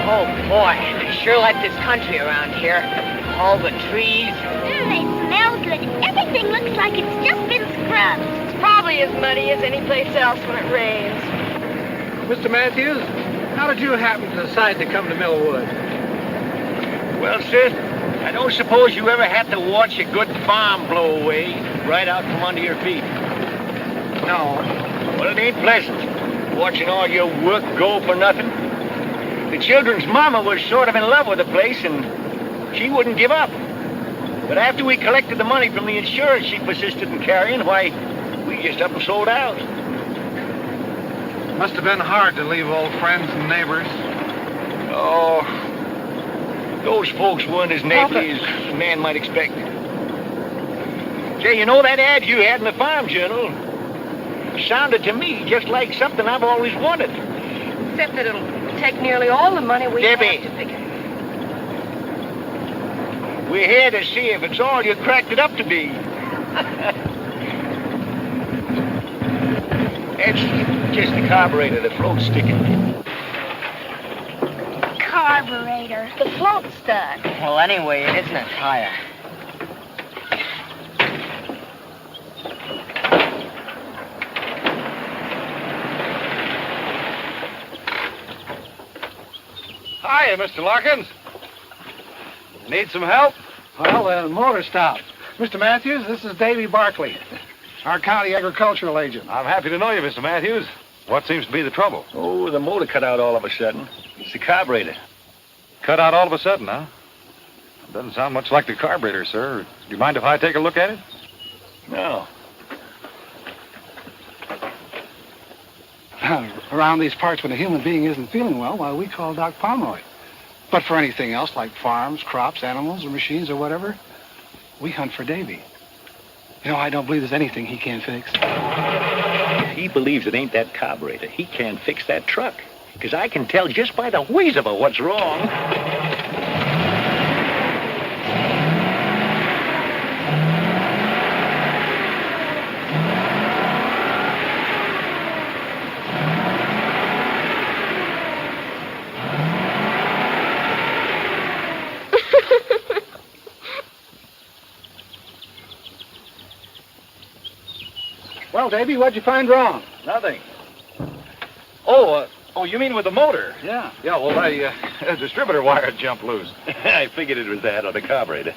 Oh, boy, I sure like this country around here. All the trees. They smell good. Everything looks like it's just been scrubbed. It's probably as muddy as any place else when it rains. Mr. Matthews, how did you happen to decide to come to Millwood? Well, sis, I don't suppose you ever had to watch a good bomb blow away right out from under your feet. No. Well, it ain't pleasant, watching all your work go for nothing. The children's mama was sort of in love with the place, and she wouldn't give up. But after we collected the money from the insurance she persisted in carrying, why, we just up and sold out. Must have been hard to leave old friends and neighbors. Oh, those folks weren't as neighborly as a man might expect. Say, you know that ad you had in the Farm Journal sounded to me just like something I've always wanted. Except that it'll take nearly all the money we Debbie. have to fix it. We're here to see if it's all you cracked it up to be. It's just the carburetor, the float's sticking. Carburetor. The float's stuck. Well, anyway, it isn't a tire. Hiya, Mr. Larkins. Need some help? Well, the motor stopped. Mr. Matthews, this is Davy Barkley, our county agricultural agent. I'm happy to know you, Mr. Matthews. What seems to be the trouble? Oh, the motor cut out all of a sudden. It's the carburetor. Cut out all of a sudden, huh? Doesn't sound much like the carburetor, sir. Do you mind if I take a look at it? No. Around these parts, when a human being isn't feeling well, why, we call Doc Pomeroy. But for anything else, like farms, crops, animals, or machines, or whatever, we hunt for Davy. You know, I don't believe there's anything he can't fix. He believes it ain't that carburetor. He can't fix that truck. Because I can tell just by the wheeze of it what's wrong. Well, Davy, what'd you find wrong? Nothing. Oh, you mean with the motor? Yeah. Yeah, well, the distributor wire jumped loose. I figured it was that or the carburetor.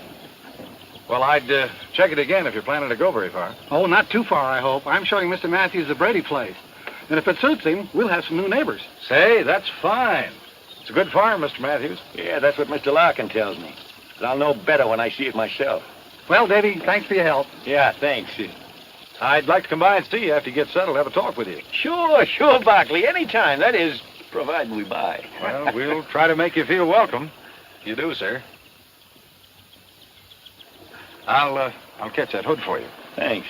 Well, I'd check it again if you're planning to go very far. Oh, not too far, I hope. I'm showing Mr. Matthews the Brady place. And if it suits him, we'll have some new neighbors. Say, that's fine. It's a good farm, Mr. Matthews. Yeah, that's what Mr. Larkin tells me. But I'll know better when I see it myself. Well, Davy, thanks for your help. Yeah, thanks. I'd like to come by and see you after you get settled, have a talk with you. Sure, Barkley. Anytime. That is, providing we buy. Well, we'll try to make you feel welcome. You do, sir. I'll catch that hood for you. Thanks.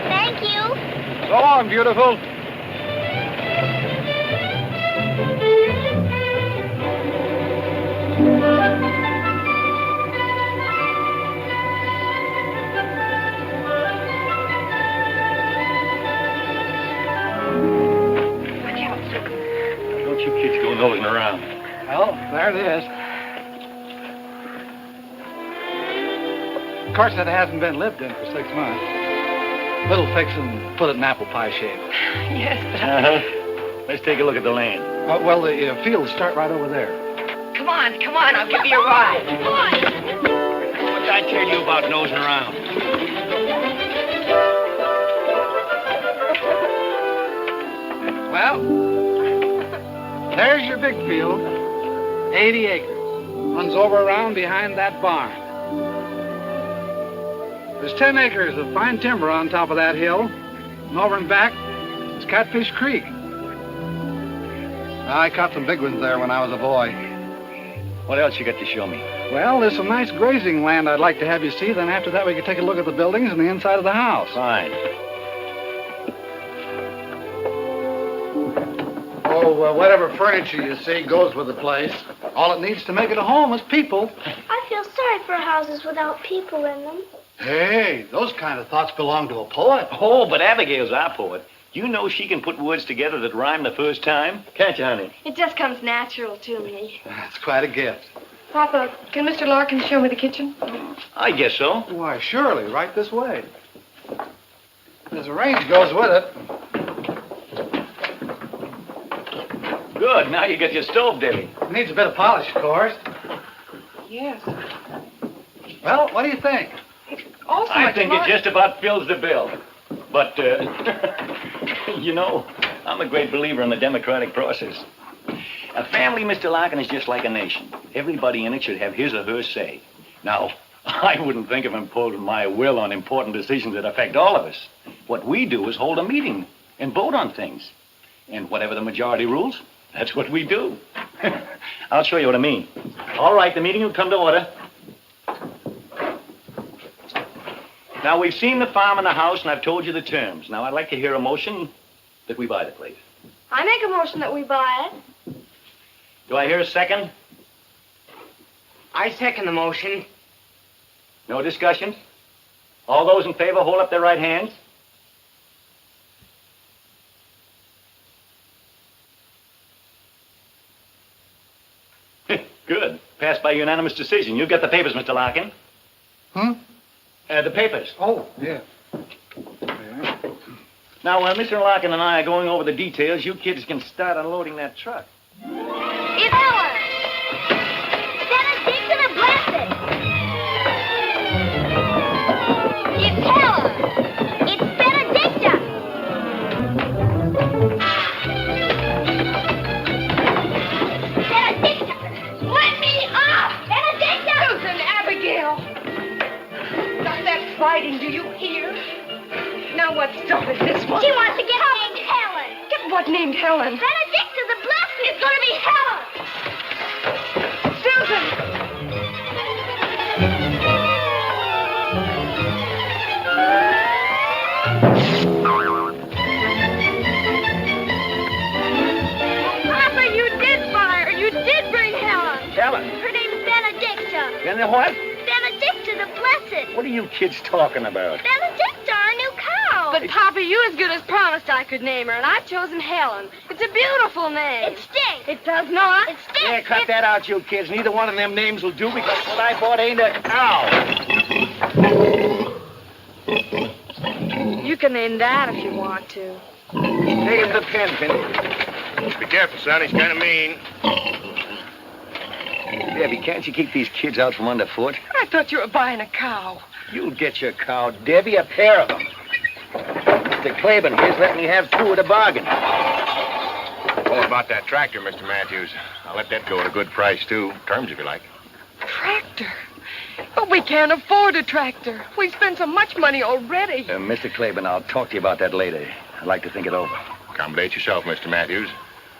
Thank you. So long, beautiful. Don't you kids go nosing around. Well, there it is. Of course, it hasn't been lived in for 6 months. Little fix and put it in apple pie shape. Yes, but Let's take a look at the land. Well, the fields start right over there. come on, I'll give you a ride. Come on. What did I tell you about nosing around? Well, there's your big field. 80 acres. Runs over around behind that barn. There's 10 acres of fine timber on top of that hill. And over and back is Catfish Creek. I caught some big ones there when I was a boy. What else you got to show me? Well, there's some nice grazing land I'd like to have you see. Then after that, we could take a look at the buildings and the inside of the house. Fine. Oh, whatever furniture you see goes with the place. All it needs to make it a home is people. I feel sorry for houses without people in them. Hey, those kind of thoughts belong to a poet. Oh, but Abigail's our poet. You know she can put words together that rhyme the first time. Can't you, honey? It just comes natural to me. That's quite a gift. Papa, can Mr. Larkin show me the kitchen? I guess so. Why, surely, right this way. There's a range goes with it. Good. Now you got your stove, Debbie. Needs a bit of polish, of course. Yes. Well, what do you think? Also, I think it just about fills the bill. But, you know, I'm a great believer in the democratic process. A family, Mr. Larkin, is just like a nation. Everybody in it should have his or her say. Now, I wouldn't think of imposing my will on important decisions that affect all of us. What we do is hold a meeting and vote on things. And whatever the majority rules, that's what we do. I'll show you what I mean. All right, the meeting will come to order. Now, we've seen the farm and the house, and I've told you the terms. Now, I'd like to hear a motion that we buy the place. I make a motion that we buy it. Do I hear a second? I second the motion. No discussions? All those in favor, hold up their right hands. Good. Passed by unanimous decision. You got the papers, Mr. Larkin. The papers. Oh, yeah. Now, while Mr. Larkin and I are going over the details, you kids can start unloading that truck. It's Helen! Benedict the Blessed! It's Helen! It's Benedicta! Benedicta! Let me off! Benedicta! Susan, Abigail! Stop that fighting, do you hear? Now what started this one? She wants to get named Helen! Get what named Helen? Benedicta the Blessed! It's going to be Helen! Susan! Papa, you did buy her. You did bring Helen. Helen. Her name's Benedicta. Then the what? Benedicta the Blessed. What are you kids talking about? Benedicta, our new cow. But, Papa, you as good as promised I could name her, and I've chosen Helen. It's a beautiful name. It stinks. It does not. It stinks. Yeah, cut that out, you kids. Neither one of them names will do because what I bought ain't a cow. You can name that if you want to. Take him the pen, Penny. Be careful, son. He's kind of mean. Debbie, can't you keep these kids out from underfoot? I thought you were buying a cow. You'll get your cow, Debbie, a pair of them. Mr. Claiborne here's letting me have two at a bargain. Oh, about that tractor, Mr. Matthews. I'll let that go at a good price, too. Terms, if you like. Tractor? But we can't afford a tractor. We've spent so much money already. Mr. Claiborne, I'll talk to you about that later. I'd like to think it over. Accommodate yourself, Mr. Matthews.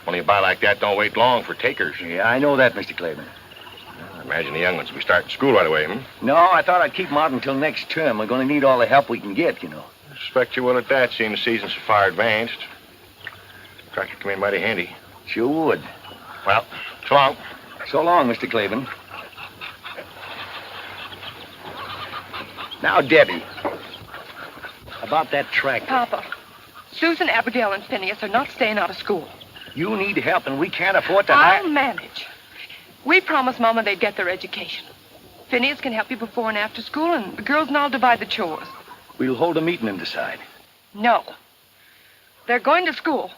Only a buy like that don't wait long for takers. Yeah, I know that, Mr. Claiborne. I imagine the young ones will be starting school right away, No, I thought I'd keep them out until next term. We're going to need all the help we can get, you know. I suspect you will at that, seeing the season's so far advanced. Tractor come in mighty handy. Sure would. Well, so long. So long, Mr. Claiborne. Now, Debbie, about that tractor. Papa, Susan, Abigail, and Phineas are not staying out of school. You need help, and we can't afford to I'll manage. We promised Mama they'd get their education. Phineas can help you before and after school, and the girls and I'll divide the chores. We'll hold a meeting and decide. No. They're going to school.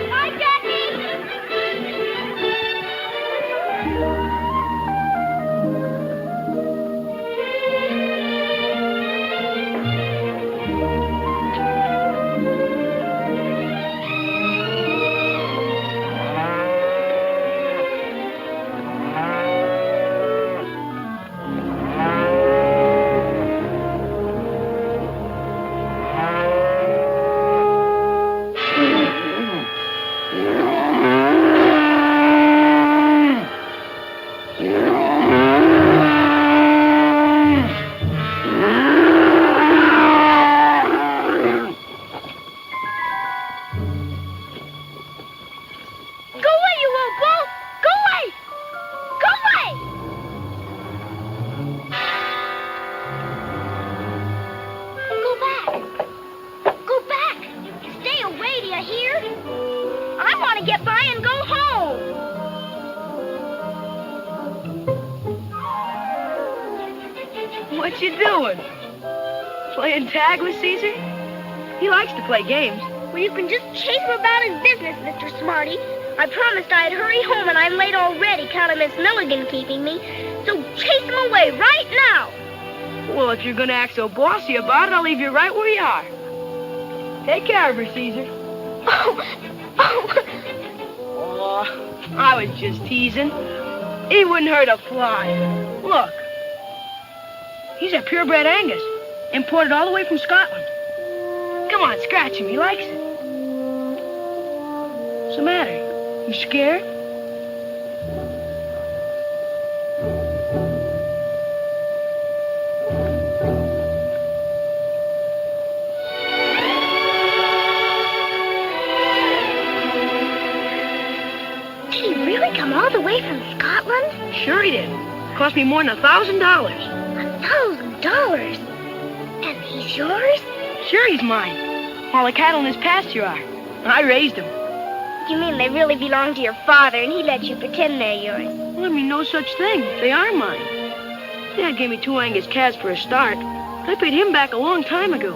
Bye, Jackie. to get by and go home. What you doing? Playing tag with Caesar? He likes to play games. Well, you can just chase him about his business, Mr. Smarty. I promised I'd hurry home, and I'm late already, counting Miss Milligan keeping me. So chase him away right now. Well, if you're going to act so bossy about it, I'll leave you right where you are. Take care of her, Caesar. Oh. Oh, I was just teasing. He wouldn't hurt a fly. Look. He's a purebred Angus, imported all the way from Scotland. Come on, scratch him. He likes it. What's the matter? You scared? Did he really come all the way from Scotland? Sure he did. Cost me more than $1,000. $1,000? And he's yours? Sure he's mine. All the cattle in his pasture are. I raised them. You mean they really belong to your father, and he let you pretend they're yours? Well, I mean, no such thing. They are mine. Dad gave me 2 Angus calves for a start. I paid him back a long time ago.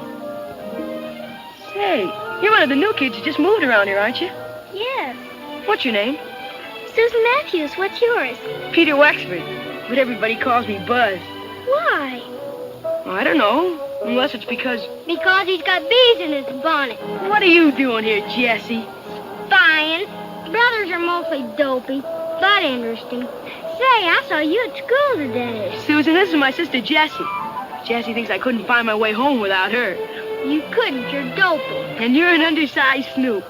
Say, you're one of the new kids who just moved around here, aren't you? Yes. What's your name? Susan Matthews, what's yours? Peter Wexford, but everybody calls me Buzz. Why? I don't know, unless it's because... Because he's got bees in his bonnet. What are you doing here, Jessie? Spying. Brothers are mostly dopey, but interesting. Say, I saw you at school today. Susan, this is my sister Jessie. Jessie thinks I couldn't find my way home without her. You couldn't, you're dopey. And you're an undersized snoop.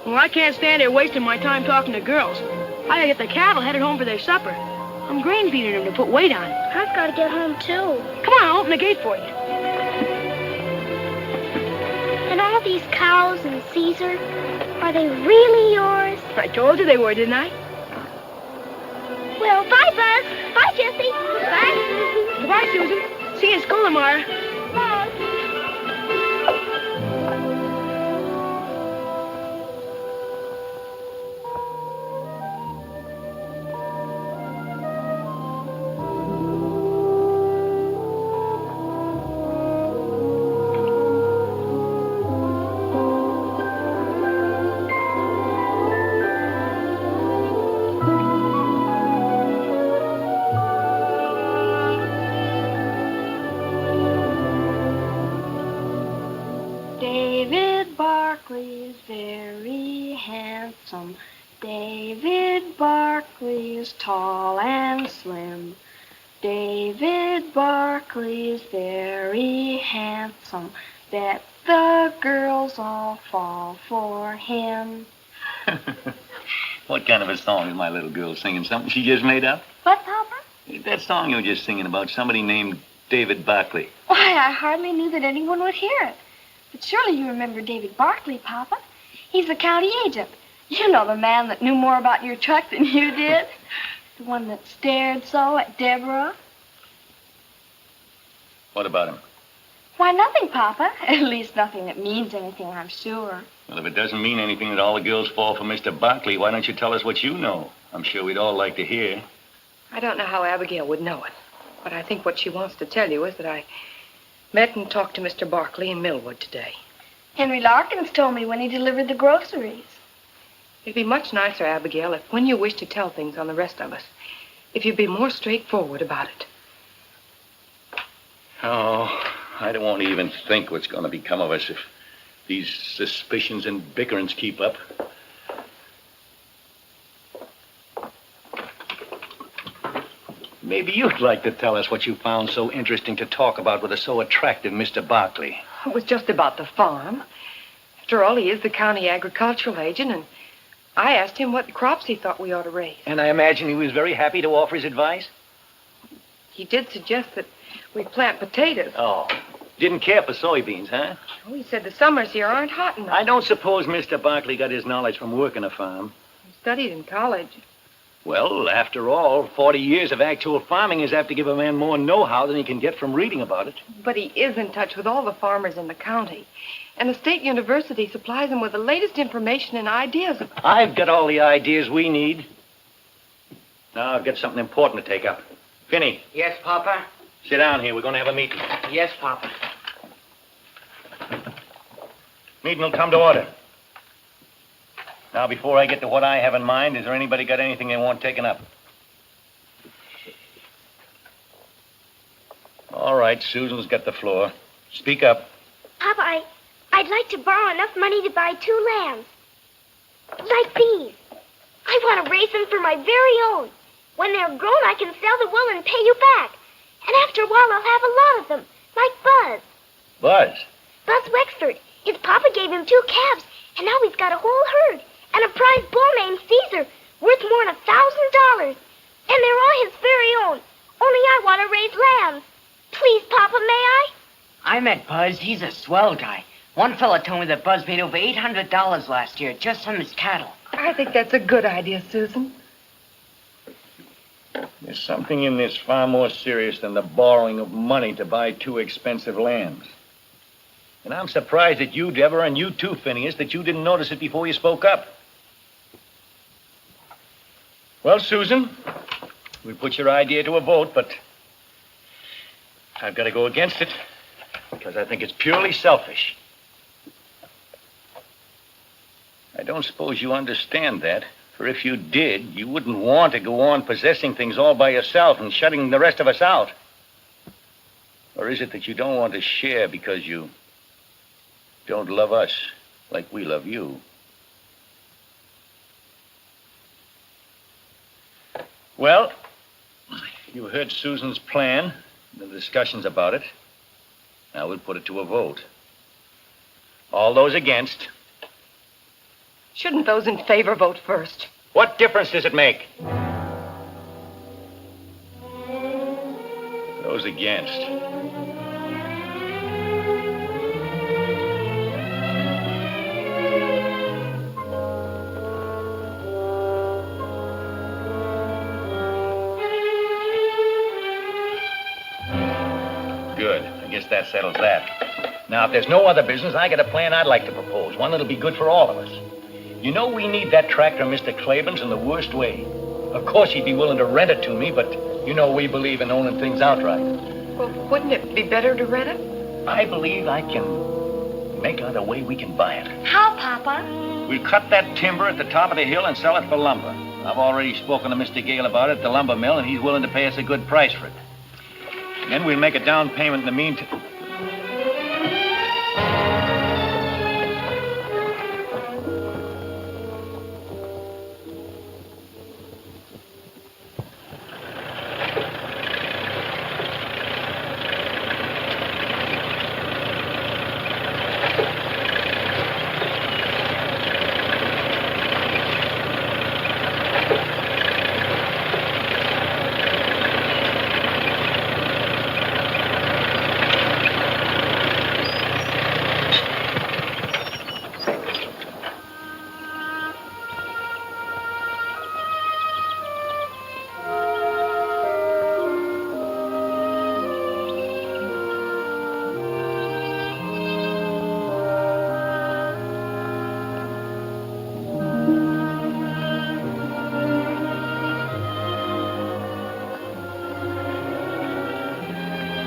Well, I can't stand here wasting my time talking to girls. I gotta get the cattle headed home for their supper. I'm grain feeding them to put weight on. I've got to get home, too. Come on, I'll open the gate for you. And all these cows and Caesar, are they really yours? I told you they were, didn't I? Well, bye, Buzz. Bye, Jessie. Bye. Goodbye, Susan. See you in school tomorrow. Bye. David Barkley is very handsome. David Barkley is tall and slim. David Barkley is very handsome. Bet the girls all fall for him. What kind of a song is my little girl singing? Something she just made up? What, Papa? That song you were just singing about somebody named David Barkley. Why, I hardly knew that anyone would hear it. But surely you remember David Barkley, Papa. He's the county agent. You know, the man that knew more about your truck than you did. The one that stared so at Deborah. What about him? Why, nothing, Papa. At least nothing that means anything, I'm sure. Well, if it doesn't mean anything that all the girls fall for Mr. Barkley, why don't you tell us what you know? I'm sure we'd all like to hear. I don't know how Abigail would know it, but I think what she wants to tell you is that I met and talked to Mr. Barkley in Millwood today. Henry Larkins told me when he delivered the groceries. It'd be much nicer, Abigail, if when you wish to tell things on the rest of us, if you'd be more straightforward about it. Oh, I don't want to even think what's going to become of us if these suspicions and bickerings keep up. Maybe you'd like to tell us what you found so interesting to talk about with a so attractive Mr. Barkley. It was just about the farm. After all, he is the county agricultural agent, and I asked him what crops he thought we ought to raise. And I imagine he was very happy to offer his advice? He did suggest that we plant potatoes. Oh, didn't care for soybeans, huh? Oh, he said the summers here aren't hot enough. I don't suppose Mr. Barkley got his knowledge from working a farm. He studied in college. Well, after all, 40 years of actual farming is apt to give a man more know-how than he can get from reading about it. But he is in touch with all the farmers in the county. And the state university supplies them with the latest information and ideas. I've got all the ideas we need. Now I've got something important to take up. Finney, Yes, Papa? sit down here. We're going to have a meeting. Yes, Papa. Meeting will come to order. Now, before I get to what I have in mind, is there anybody got anything they want taken up? All right, Susan's got the floor. Speak up. Papa, I'd like to borrow enough money to buy 2 lambs. Like these. I want to raise them for my very own. When they're grown, I can sell the wool and pay you back. And after a while, I'll have a lot of them, like Buzz. Buzz? Buzz Wexford. His papa gave him 2 calves, and now he's got a whole herd. And a prize bull named Caesar, worth more than $1,000. And they're all his very own. Only I want to raise lambs. Please, Papa, may I? I met Buzz. He's a swell guy. One fella told me that Buzz made over $800 last year just from his cattle. I think that's a good idea, Susan. There's something in this far more serious than the borrowing of money to buy 2 expensive lambs. And I'm surprised at you, Deborah, and you too, Phineas, that you didn't notice it before you spoke up. Well, Susan, we put your idea to a vote, but I've got to go against it because I think it's purely selfish. I don't suppose you understand that, for if you did, you wouldn't want to go on possessing things all by yourself and shutting the rest of us out. Or is it that you don't want to share because you don't love us like we love you? Well, you heard Susan's plan, the discussions about it. Now we'll put it to a vote. All those against. Shouldn't those in favor vote first? What difference does it make? Those against. Good. I guess that settles that. Now, if there's no other business, I got a plan I'd like to propose. One that'll be good for all of us. You know we need that tractor, Mr. Claiborne's, in the worst way. Of course, he'd be willing to rent it to me, but you know we believe in owning things outright. Well, wouldn't it be better to rent it? I believe I can make out a way we can buy it. How, Papa? We'll cut that timber at the top of the hill and sell it for lumber. I've already spoken to Mr. Gale about it at the lumber mill, and he's willing to pay us a good price for it. And then we'll make a down payment in the meantime.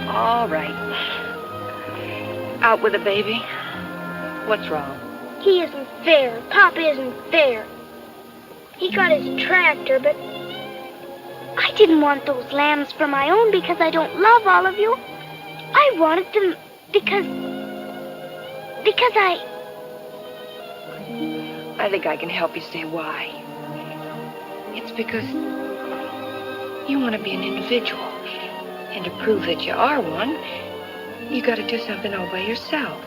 All right. Out with the baby. What's wrong? He isn't fair. Papa isn't fair. He got his tractor, but I didn't want those lambs for my own because I don't love all of you. I wanted them because I think I can help you say why. It's because you want to be an individual. And to prove that you are one, you got to do something all by yourself.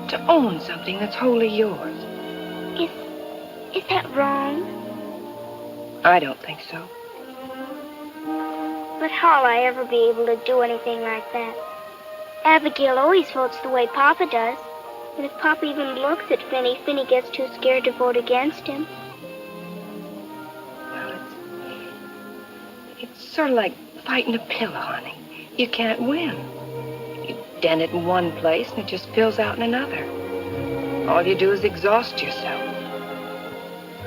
To own something that's wholly yours. Is that wrong? I don't think so. But how'll I ever be able to do anything like that? Abigail always votes the way Papa does. And if Papa even looks at Finny, Finny gets too scared to vote against him. Well, it's sort of like fighting a pillow, honey. You can't win. You dent it in one place and it just spills out in another. all you do is exhaust yourself.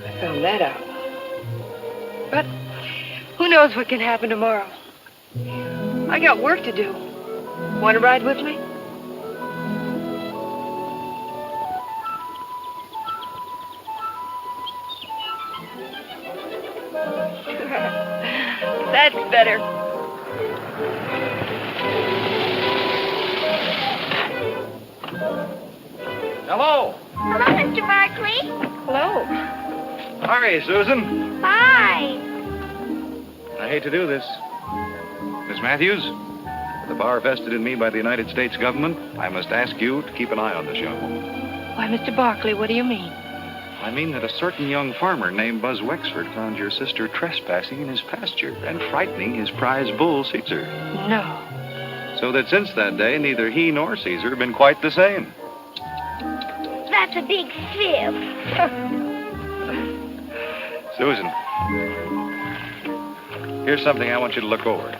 I found that out. But who knows what can happen tomorrow? I got work to do. Want to ride with me? That's better. Hello. Hello, Mr. Barkley. Hello. Hi, Susan. Bye. I hate to do this. Miss Matthews, with the power vested in me by the United States government, I must ask you to keep an eye on this young woman. Why, Mr. Barkley, what do you mean? I mean that a certain young farmer named Buzz Wexford found your sister trespassing in his pasture and frightening his prize bull, Caesar. No. So that since that day, neither he nor Caesar have been quite the same. That's a big fib. Susan, here's something I want you to look over.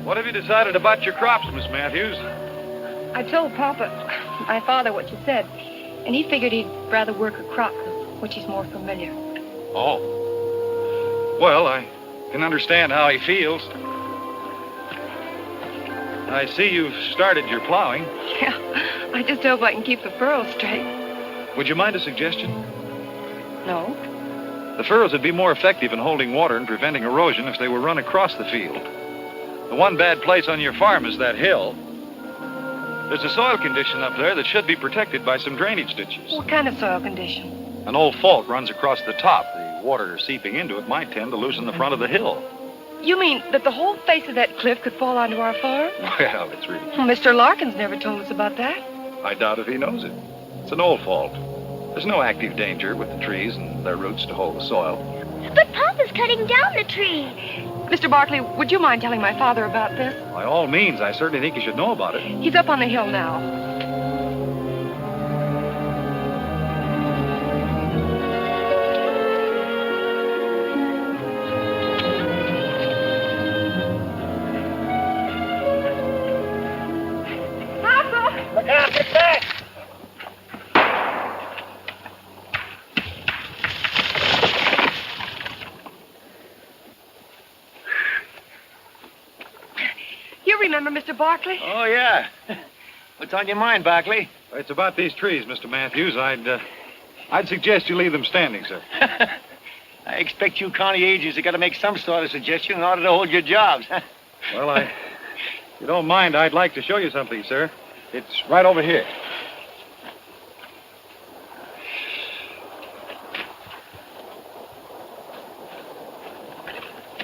What have you decided about your crops, Miss Matthews? I told Papa, my father, what you said, and he figured he'd rather work a crop with which he's more familiar. Oh. Well, I can understand how he feels. I see you've started your plowing. Yeah, I just hope I can keep the furrows straight. Would you mind a suggestion? No? The furrows would be more effective in holding water and preventing erosion if they were run across the field. The one bad place on your farm is that hill. There's a soil condition up there that should be protected by some drainage ditches. What kind of soil condition? An old fault runs across the top. The water seeping into it might tend to loosen the front of the hill. You mean that the whole face of that cliff could fall onto our farm? Well, it's really... Well, Mr. Larkins never told us about that. I doubt if he knows it. It's an old fault. There's no active danger with the trees and their roots to hold the soil. But Papa's cutting down the trees. Mr. Barkley, would you mind telling my father about this? By all means, I certainly think you should know about it. He's up on the hill now. Look out, get back! You remember Mr. Barkley? Oh, yeah. What's on your mind, Barkley? It's about these trees, Mr. Matthews. I'd suggest you leave them standing, sir. I expect you county agents have got to make some sort of suggestion in order to hold your jobs. Well, if you don't mind, I'd like to show you something, sir. It's right over here.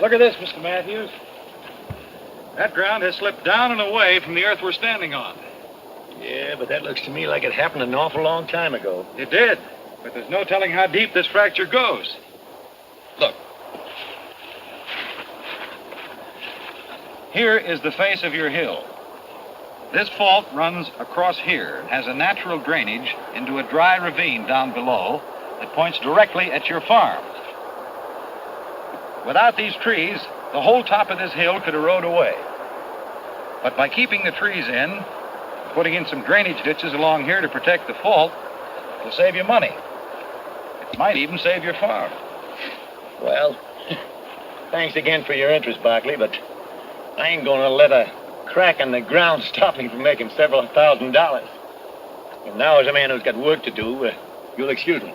Look at this, Mr. Matthews. That ground has slipped down and away from the earth we're standing on. Yeah, but that looks to me like it happened an awful long time ago. It did, but there's no telling how deep this fracture goes. Look. Here is the face of your hill. This fault runs across here and has a natural drainage into a dry ravine down below that points directly at your farm. Without these trees, the whole top of this hill could erode away. But by keeping the trees in, putting in some drainage ditches along here to protect the fault, it'll save you money. It might even save your farm. Well, thanks again for your interest, Barkley, but I ain't going to let a crack in the ground stop me from making several $1,000s. And now, as a man who's got work to do, you'll excuse me.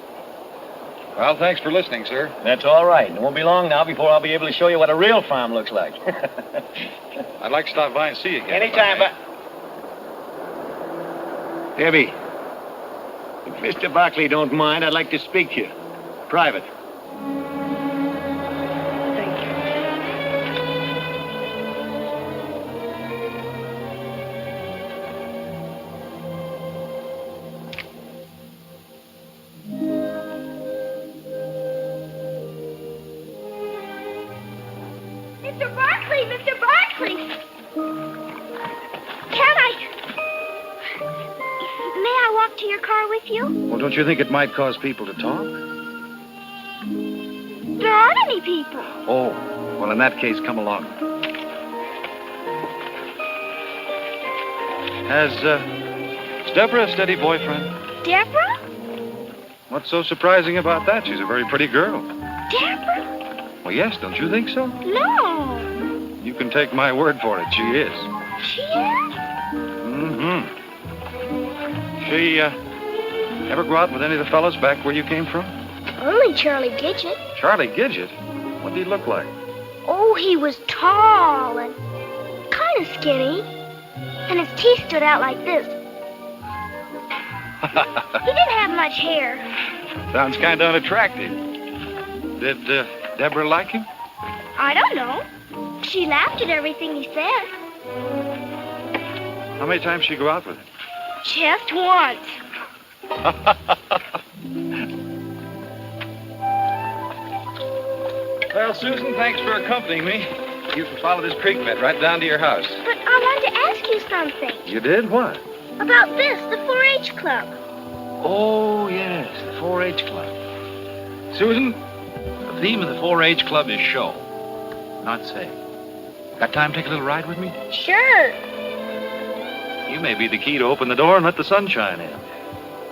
Well, thanks for listening, sir. That's all right. It won't be long now before I'll be able to show you what a real farm looks like. I'd like to stop by and see you again. Anytime, but... Debbie, if Mr. Barkley don't mind, I'd like to speak to you. Private. Thank you. Mr. Barkley, Mr. Barkley. Can I? May I walk to your car with you? Well, don't you think it might cause people to talk? There aren't any people. Oh, well, in that case, come along. Is Deborah a steady boyfriend? Deborah? What's so surprising about that? She's a very pretty girl. Deborah? Well, yes, don't you think so? No. You can take my word for it. She is. She is? Mm-hmm. She, ever go out with any of the fellas back where you came from? Only Charlie Gidget. Charlie Gidget? What did he look like? Oh, he was tall and kind of skinny. And his teeth stood out like this. He didn't have much hair. Sounds kind of unattractive. Did Deborah like him? I don't know. She laughed at everything he said. How many times did she go out with him? Just once. Well, Susan, thanks for accompanying me. You can follow this creek bed right down to your house. But I wanted to ask you something. You did? What? About this, the 4-H club. Oh, yes, the 4-H club. Susan, the theme of the 4-H club is show, not say. Got time to take a little ride with me? Sure. You may be the key to open the door and let the sunshine in.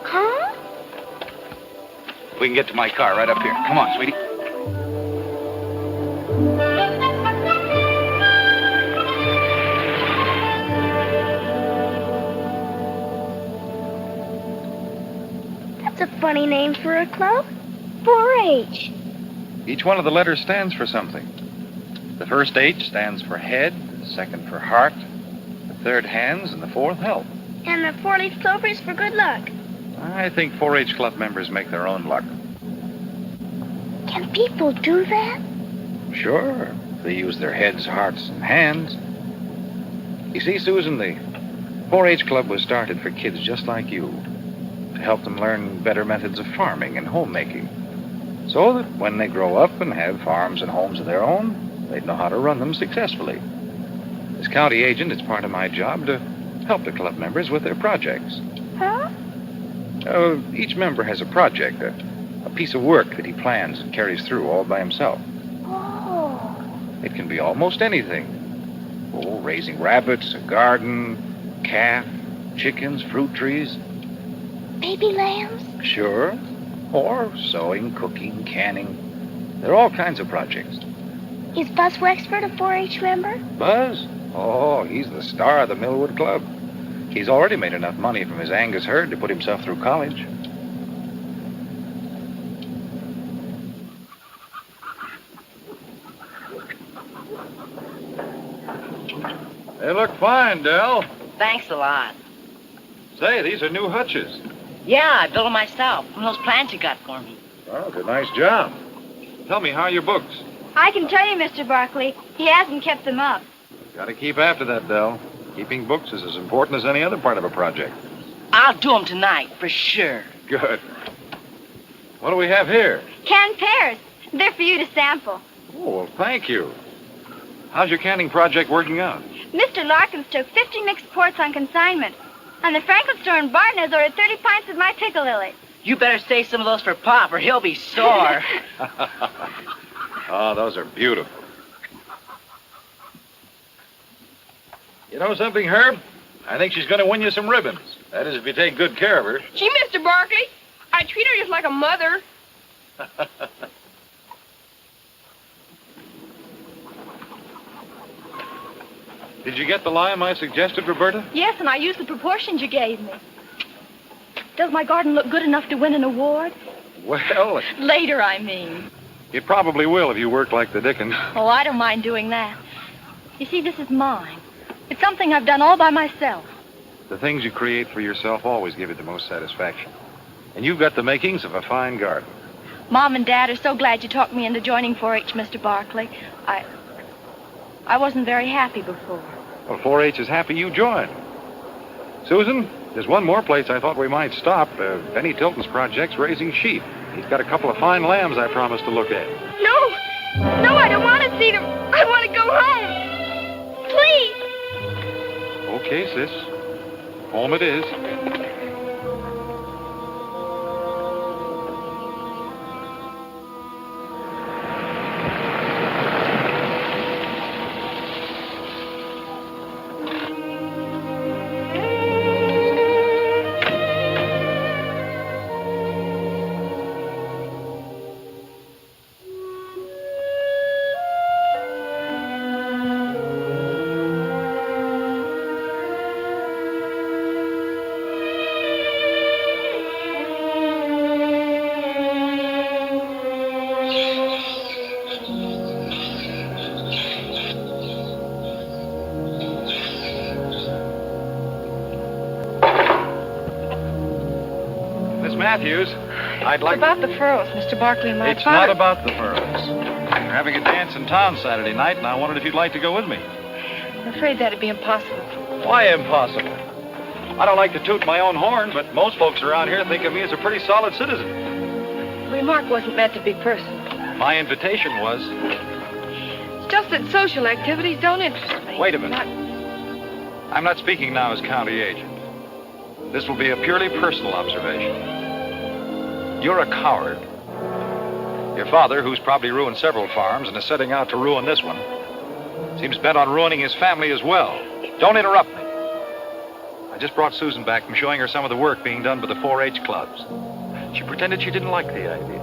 Huh? We can get to my car right up here. Come on, sweetie. That's a funny name for a club. 4-H. Each one of the letters stands for something. The first H stands for head, the second for heart, the third hands, and the fourth health. And the 4-leaf clover is for good luck. I think 4-H club members make their own luck. Can people do that? Sure. They use their heads, hearts, and hands. You see, Susan, the 4-H club was started for kids just like you, to help them learn better methods of farming and homemaking, so that when they grow up and have farms and homes of their own, they'd know how to run them successfully. As county agent, it's part of my job to help the club members with their projects. Huh? Each member has a project, a piece of work that he plans and carries through all by himself. Oh. It can be almost anything. Oh, raising rabbits, a garden, calf, chickens, fruit trees. Baby lambs? Sure. Or sewing, cooking, canning. There are all kinds of projects. Is Buzz Wexford a 4-H member? Buzz? Oh, he's the star of the Millwood Club. He's already made enough money from his Angus herd to put himself through college. They look fine, Del. Thanks a lot. Say, these are new hutches. Yeah, I built them myself from those plans you got for me. Oh, it's a nice job. Tell me, how are your books? I can tell you, Mr. Barkley, he hasn't kept them up. Got to keep after that, Del. Keeping books is as important as any other part of a project. I'll do them tonight, for sure. Good. What do we have here? Canned pears. They're for you to sample. Oh, well, thank you. How's your canning project working out? Mr. Larkins took 50 mixed quarts on consignment. And the Franklin store in Barton has ordered 30 pints of my pickle lily. You better save some of those for Pop, or he'll be sore. Oh, those are beautiful. You know something, Herb? I think she's going to win you some ribbons. That is, if you take good care of her. Gee, Mr. Barkley, I treat her just like a mother. Did you get the lime I suggested, Roberta? Yes, and I used the proportions you gave me. Does my garden look good enough to win an award? Well, Later, I mean. it probably will if you work like the Dickens. Oh, I don't mind doing that. You see, this is mine. It's something I've done all by myself. The things you create for yourself always give you the most satisfaction. And you've got the makings of a fine garden. Mom and Dad are so glad you talked me into joining 4-H, Mr. Barkley. I wasn't very happy before. Well, 4-H is happy you joined. Susan, there's one more place I thought we might stop. Benny Tilton's project's raising sheep. He's got a couple of fine lambs I promised to look at. No, I don't want to see them. I want to go home. Please. Okay, sis. Home it is. Matthews, I'd like... It's about the furrows, Mr. Barkley and my It's father. not about the furrows. We're having a dance in town Saturday night, and I wondered if you'd like to go with me. I'm afraid that'd be impossible. Why impossible? I don't like to toot my own horn, but most folks around here think of me as a pretty solid citizen. The remark wasn't meant to be personal. My invitation was... It's just that social activities don't interest me. Wait a minute. I'm not speaking now as county agent. This will be a purely personal observation. You're a coward. Your father, who's probably ruined several farms and is setting out to ruin this one, seems bent on ruining his family as well. Don't interrupt me. I just brought Susan back from showing her some of the work being done by the 4-H clubs. She pretended she didn't like the idea.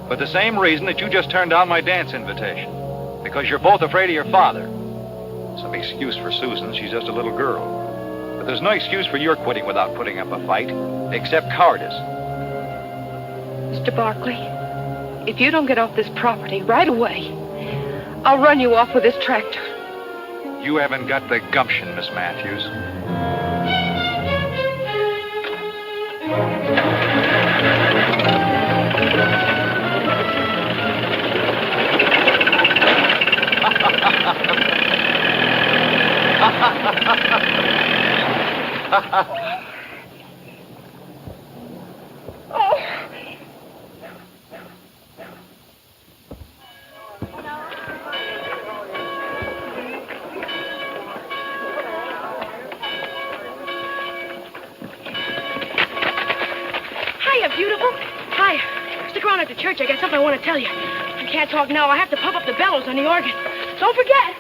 For the same reason that you just turned down my dance invitation. Because you're both afraid of your father. Some excuse for Susan, she's just a little girl. But there's no excuse for your quitting without putting up a fight, except cowardice. Mr. Barkley, if you don't get off this property right away, I'll run you off with this tractor. You haven't got the gumption, Miss Matthews. Hiya, beautiful. Hiya. Stick around at the church. I got something I want to tell you. I can't talk now. I have to pump up the bellows on the organ. Don't forget.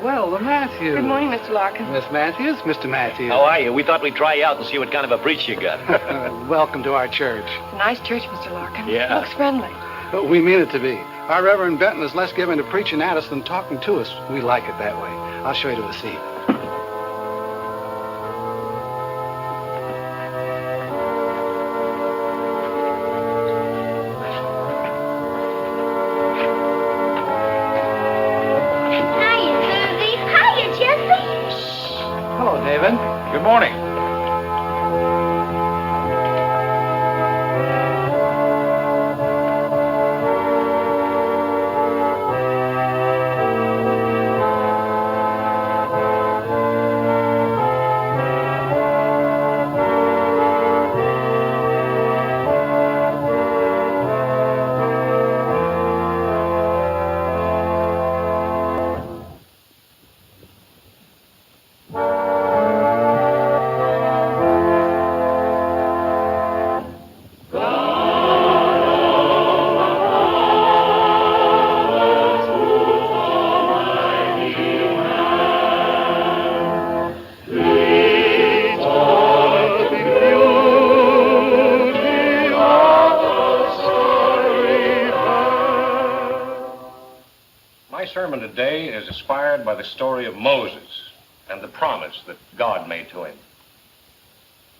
Well, the Matthews. Good morning, Mr. Larkin. Miss Matthews, Mr. Matthews. How are you? We thought we'd try you out and see what kind of a breech you got. Welcome to our church. It's a nice church, Mr. Larkin. Yeah. Looks friendly. We mean it to be. Our Reverend Benton is less given to preaching at us than talking to us. We like it that way. I'll show you to a seat. Hiya, Susie. Hiya, Jesse. Hello, David. Good morning. My sermon today is inspired by the story of Moses and the promise that God made to him.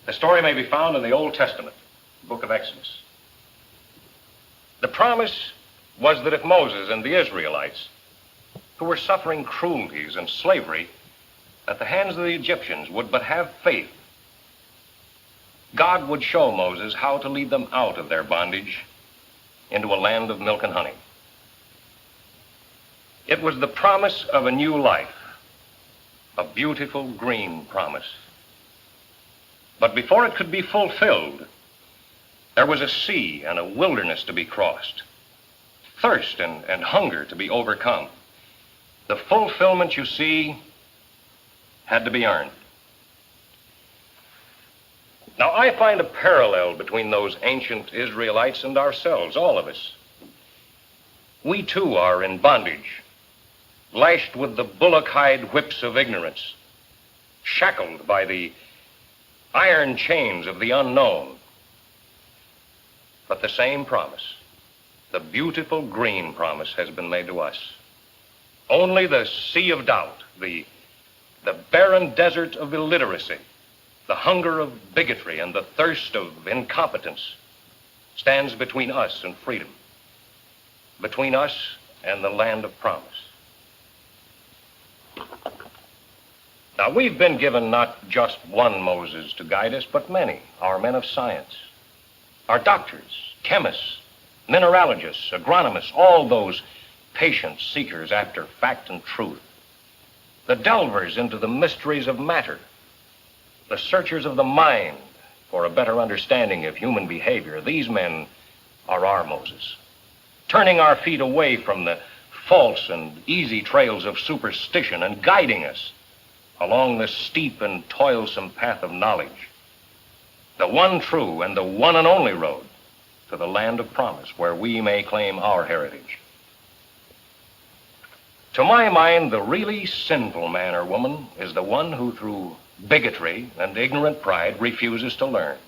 The story may be found in the Old Testament, the book of Exodus. The promise was that if Moses and the Israelites, who were suffering cruelties and slavery at the hands of the Egyptians, would but have faith, God would show Moses how to lead them out of their bondage into a land of milk and honey. It was the promise of a new life, a beautiful green promise. But before it could be fulfilled, there was a sea and a wilderness to be crossed, thirst and hunger to be overcome. The fulfillment, you see, had to be earned. Now, I find a parallel between those ancient Israelites and ourselves, all of us. We too are in bondage, lashed with the bullock hide whips of ignorance, shackled by the iron chains of the unknown. But the same promise, the beautiful green promise, has been made to us. Only the sea of doubt, the barren desert of illiteracy, the hunger of bigotry, and the thirst of incompetence stands between us and freedom, between us and the land of promise. Now, we've been given not just one Moses to guide us, but many, our men of science, our doctors, chemists, mineralogists, agronomists, all those patient seekers after fact and truth, the delvers into the mysteries of matter, the searchers of the mind for a better understanding of human behavior. These men are our Moses, turning our feet away from the false and easy trails of superstition and guiding us along the steep and toilsome path of knowledge, the one true and the one and only road to the land of promise, where we may claim our heritage. To my mind, the really sinful man or woman is the one who, through bigotry and ignorant pride, refuses to learn,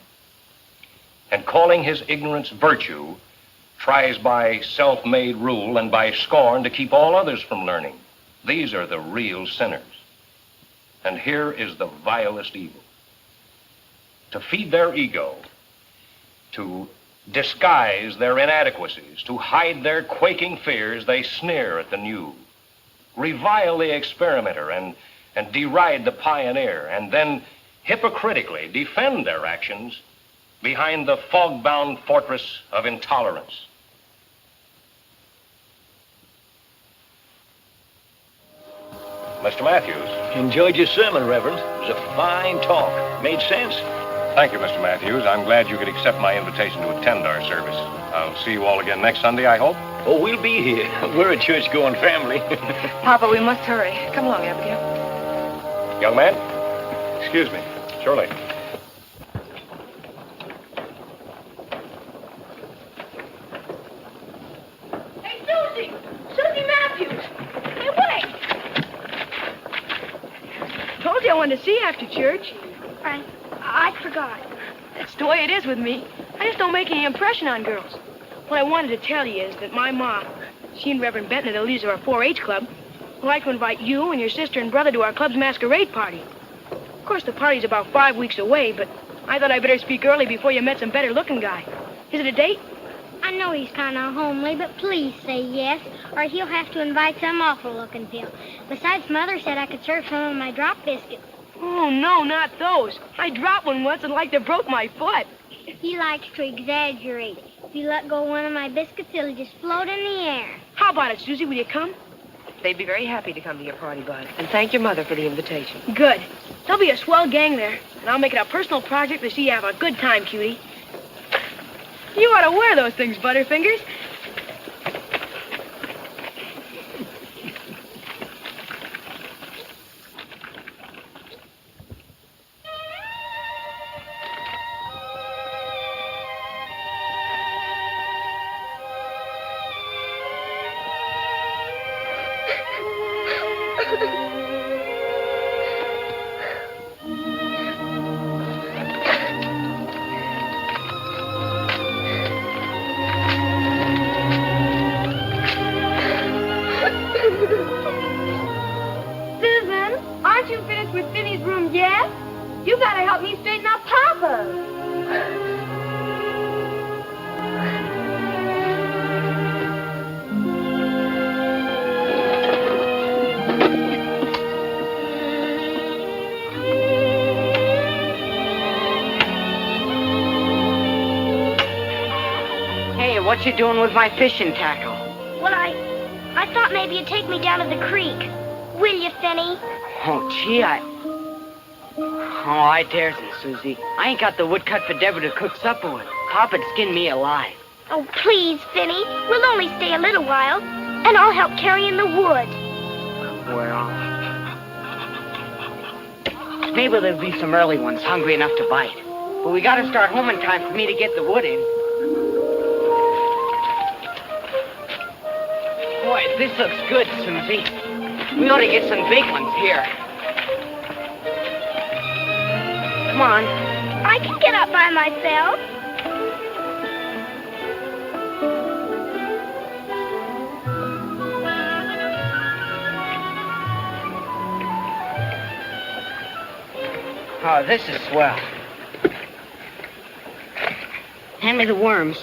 and calling his ignorance virtue, tries by self-made rule and by scorn to keep all others from learning. These are the real sinners. And here is the vilest evil. To feed their ego, to disguise their inadequacies, to hide their quaking fears, they sneer at the new, revile the experimenter, and deride the pioneer, and then hypocritically defend their actions behind the fog-bound fortress of intolerance. Mr. Matthews. Enjoyed your sermon, Reverend. It was a fine talk. Made sense. Thank you, Mr. Matthews. I'm glad you could accept my invitation to attend our service. I'll see you all again next Sunday, I hope. Oh, we'll be here. We're a church-going family. Papa, we must hurry. Come along, Abigail. Young man? Excuse me. Surely. Hey, Susie! Susie Matthews! Hey, wait! Told you I wanted to see you after church. I forgot. That's the way it is with me. I just don't make any impression on girls. What I wanted to tell you is that my mom, she and Reverend Benton are the leaders of our 4-H club, would like to invite you and your sister and brother to our club's masquerade party. Of course, the party's about 5 weeks away, but I thought I'd better speak early before you met some better-looking guy. Is it a date? I know he's kind of homely, but please say yes, or he'll have to invite some awful-looking pill. Besides, Mother said I could serve some of my drop biscuits. Oh, no, not those. I dropped one once and like to broke my foot. He likes to exaggerate. If you let go of one of my biscuits, it'll just float in the air. How about it, Susie? Will you come? They'd be very happy to come to your party, Bud. And thank your mother for the invitation. Good. There'll be a swell gang there, and I'll make it a personal project to see you have a good time, cutie. You ought to wear those things, Butterfingers. You gotta help me straighten out Papa. Hey, what you doing with my fishing tackle? Well, I thought maybe you'd take me down to the creek. Will you, Finney? Oh, gee, Oh, I daresn't, Susie. I ain't got the wood cut for Deborah to cook supper with. Papa'd skin me alive. Oh, please, Finney. We'll only stay a little while, and I'll help carry in the wood. Well, maybe there'll be some early ones hungry enough to bite. But we gotta start home in time for me to get the wood in. Boy, this looks good, Susie. We ought to get some big ones here. Come on. I can get up by myself. Oh, this is swell. Hand me the worms.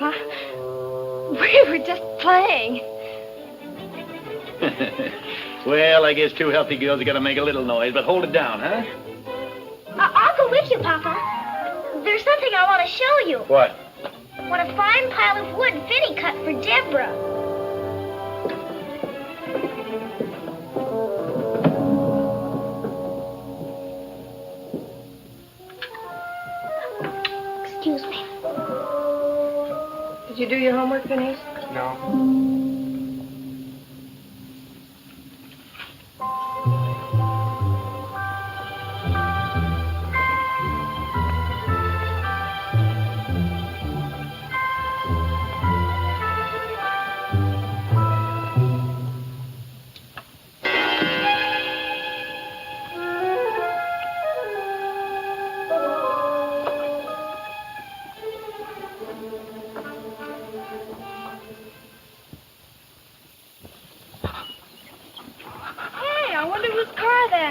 Papa. We were just playing. Well, I guess two healthy girls are going to make a little noise, but hold it down, huh? I'll go with you, Papa. There's something I want to show you. What? What a fine pile of wood Finny cut for Deborah. Excuse me. Did you do your homework, Phineas? No.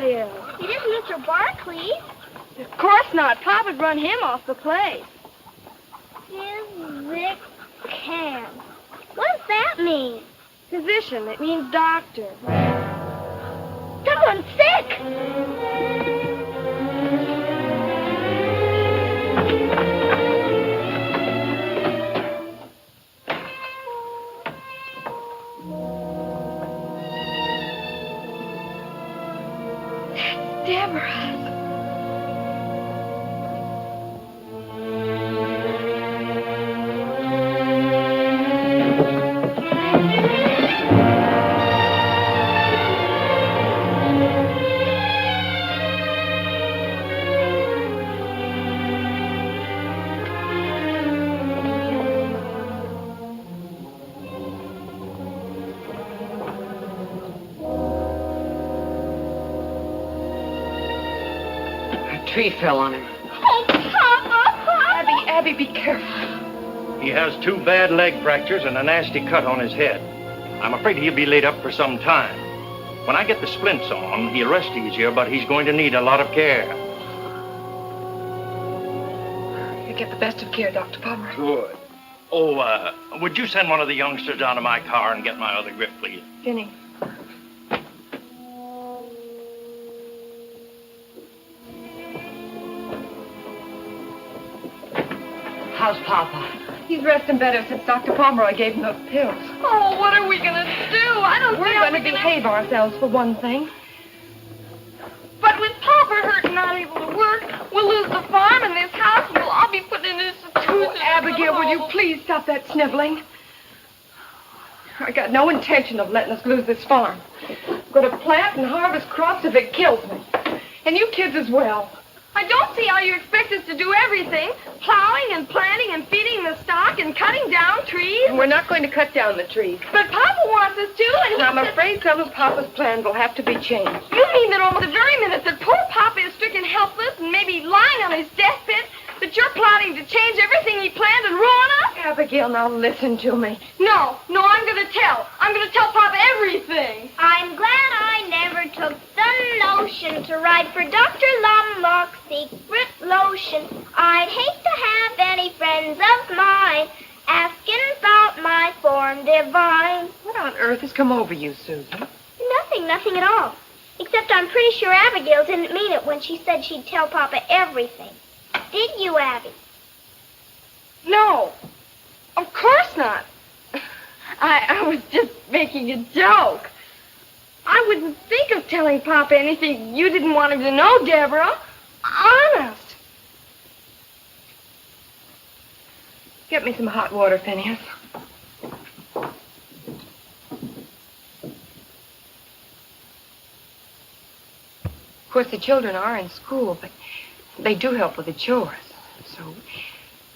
It isn't Mr. Barkley. Of course not. Papa'd run him off the place. Physicam. What does that mean? Physician. It means doctor. Someone's sick. Deborah. Tree fell on him. Oh, Papa! Abby, be careful. He has 2 bad leg fractures and a nasty cut on his head. I'm afraid he'll be laid up for some time. When I get the splints on, he'll rest easier, but he's going to need a lot of care. You get the best of care, Dr. Palmer. Good. Oh, would you send one of the youngsters down to my car and get my other grip, please? Vinny. How's Papa? He's resting better since Dr. Pomeroy gave him those pills. Oh, what are we going to do? I don't We're going to behave ourselves, for one thing. But with Papa hurt and not able to work, we'll lose the farm and this house, and we'll all be put in this institution. Oh, Abigail, will you please stop that sniveling? I got no intention of letting us lose this farm. I'm going to plant and harvest crops if it kills me. And you kids as well. I don't see how you expect us to do everything. Plowing and planting and feeding the stock and cutting down trees. And we're not going to cut down the trees. But Papa wants us to, and I'm afraid some of Papa's plans will have to be changed. You mean that on the very minute that poor Papa is stricken helpless and maybe lying on his deathbed, that you're plotting to change everything he planned and ruin us? Abigail, now listen to me. No, I'm going to tell. I'm going to tell Papa everything. I'm glad I never took the notion to write for Dr. Lumlock's secret lotion. I'd hate to have any friends of mine asking about my form divine. What on earth has come over you, Susan? Nothing at all. Except I'm pretty sure Abigail didn't mean it when she said she'd tell Papa everything. Did you, Abby? No, of course not. I was just making a joke. I wouldn't think of telling Papa anything you didn't want him to know, Deborah. Honest. Get me some hot water, Phineas. Of course, the children are in school, but they do help with the chores. So,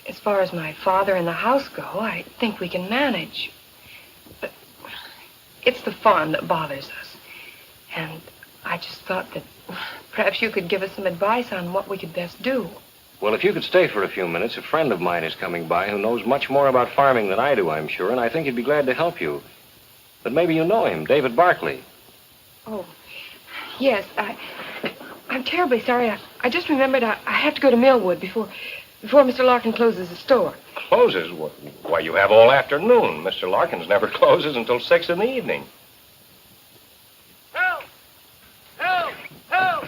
as far as my father and the house go, I think we can manage. But it's the farm that bothers us. And I just thought that perhaps you could give us some advice on what we could best do. Well, if you could stay for a few minutes, a friend of mine is coming by who knows much more about farming than I do, I'm sure, and I think he'd be glad to help you. But maybe you know him, David Barkley. Oh, yes, I'm terribly sorry. I just remembered I have to go to Millwood before Before Mr. Larkin closes the store. Closes? Why, you have all afternoon. Mr. Larkins never closes until 6 in the evening. Help! Help! Help!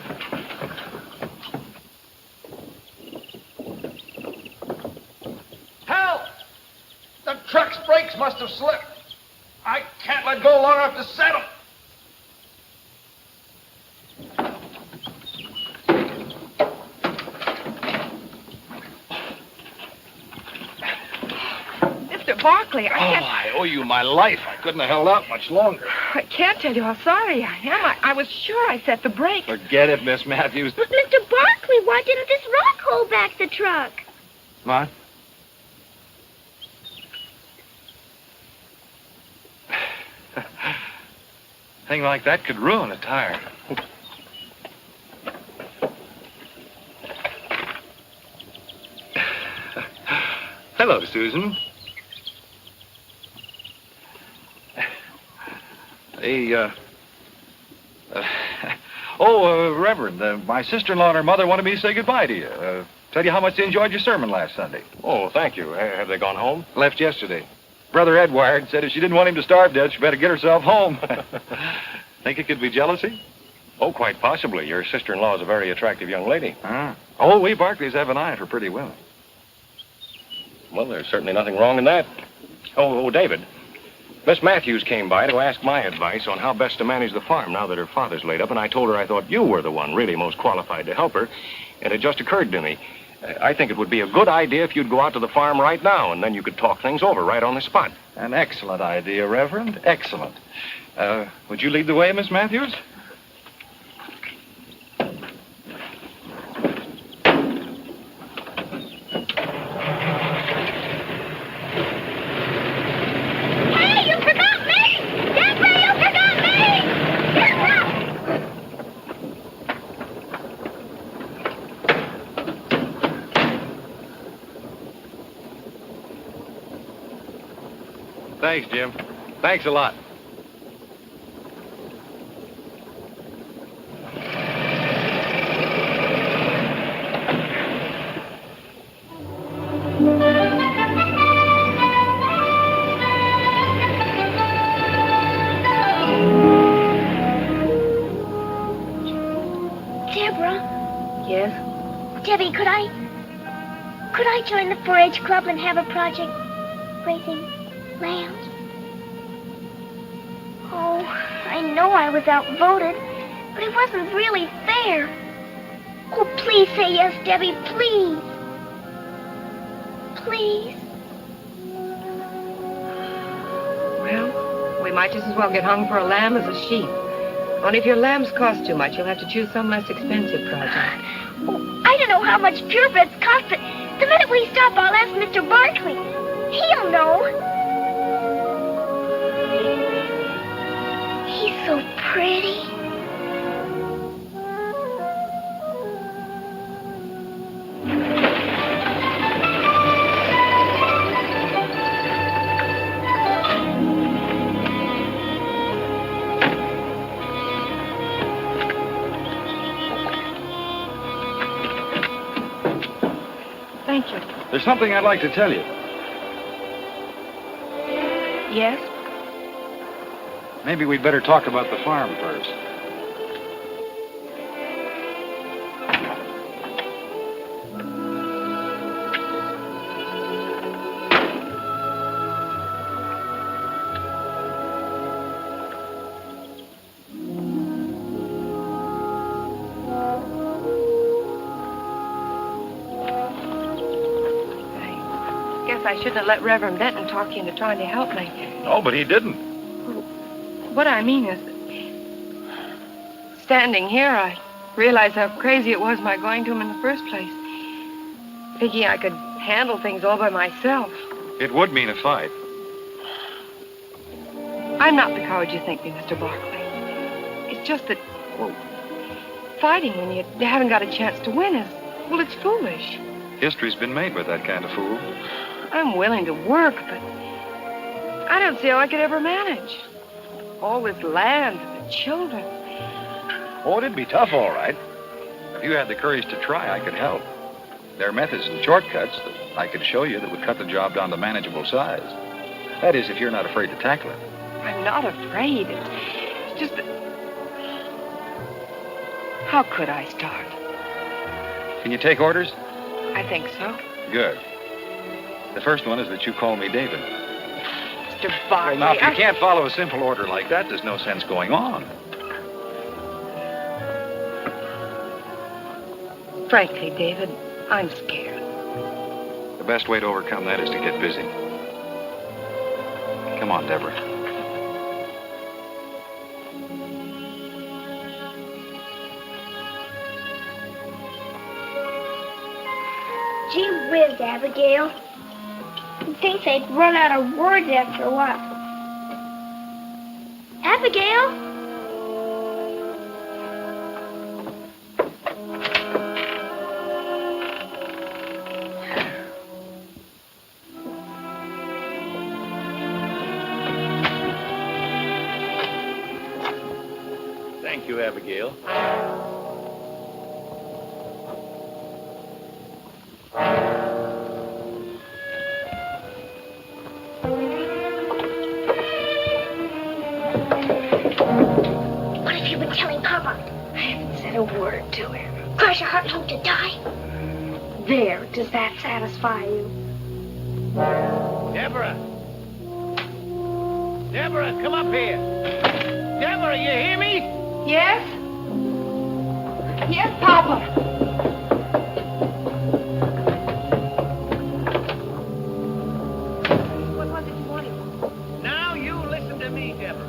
Help! The truck's brakes must have slipped. I can't let go long enough to set them. Mr. Barkley, I can't... I owe you my life. I couldn't have held out much longer. I can't tell you how sorry I am. I was sure I set the brake. Forget it, Miss Matthews. But Mr. Barkley, why didn't this rock hold back the truck? What? Thing like that could ruin a tire. Hello, Susan. Reverend, my sister-in-law and her mother wanted me to say goodbye to you. Tell you how much they enjoyed your sermon last Sunday. Oh, thank you. Have they gone home? Left yesterday. Brother Ed wired, said if she didn't want him to starve dead, she better get herself home. Think it could be jealousy? Oh, quite possibly. Your sister-in-law is a very attractive young lady. Oh, we Barclays have an eye for pretty women. Well, there's certainly nothing wrong in that. Oh, David. Miss Matthews came by to ask my advice on how best to manage the farm now that her father's laid up, and I told her I thought you were the one really most qualified to help her. And it just occurred to me, I think it would be a good idea if you'd go out to the farm right now, and then you could talk things over right on the spot. An excellent idea, Reverend. Excellent. Would you lead the way, Miss Matthews? Hey, you forgot me! Deborah, you forgot me! Deborah! Thanks, Jim. Thanks a lot. Deborah, Yes? Debbie, could I join the 4-H club and have a project raising lambs? Oh, I know I was outvoted, but it wasn't really fair. Oh, please say yes, Debbie, please. Please. Well, we might just as well get hung for a lamb as a sheep. Only if your lambs cost too much, you'll have to choose some less expensive project. Oh, I don't know how much purebreds cost, but the minute we stop, I'll ask Mr. Barkley. He'll know. He's so pretty. Thank you. There's something I'd like to tell you. Yes? Maybe we'd better talk about the farm first. Guess I shouldn't have let Reverend Benton talk you into trying to help me. Oh, but he didn't. What I mean is, standing here, I realized how crazy it was my going to him in the first place. Thinking I could handle things all by myself. It would mean a fight. I'm not the coward you think me, Mr. Barkley. It's just that, well, fighting when you haven't got a chance to win is, well, it's foolish. History's been made with that kind of fool. I'm willing to work, but I don't see how I could ever manage. All this land and the children. Oh, it'd be tough, all right. If you had the courage to try, I could help. There are methods and shortcuts that I could show you that would cut the job down to manageable size. That is, if you're not afraid to tackle it. I'm not afraid. It's just that... How could I start? Can you take orders? I think so. Good. The first one is that you call me David. Mr. Barkley, Now, if you can't follow a simple order like that, there's no sense going on. Frankly, David, I'm scared. The best way to overcome that is to get busy. Come on, Deborah. Gee whiz, Abigail. You'd think they'd run out of words after a while. Abigail? Thank you, Abigail. What have you been telling Papa? I haven't said a word to him. Cross your heart and hope to die. There, does that satisfy you? Deborah! Deborah, come up here! Deborah, you hear me? Yes? Yes, Papa. What was it you wanted? Now you listen to me, Deborah.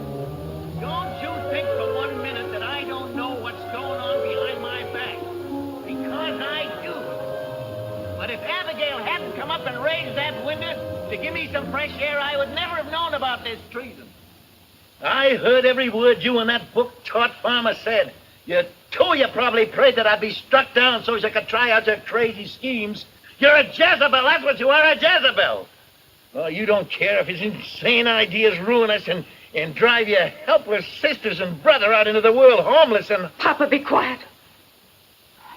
Don't you think for 1 minute that I don't know what's going on behind my back. Because I do. But if Abigail hadn't come up and raised that window to give me some fresh air, I would never have known about this treason. I heard every word you and that book-taught farmer said. You probably prayed that I'd be struck down so as I could try out your crazy schemes. You're a Jezebel, that's what you are, a Jezebel. Oh, you don't care if his insane ideas ruin us and drive your helpless sisters and brother out into the world homeless and... Papa, be quiet.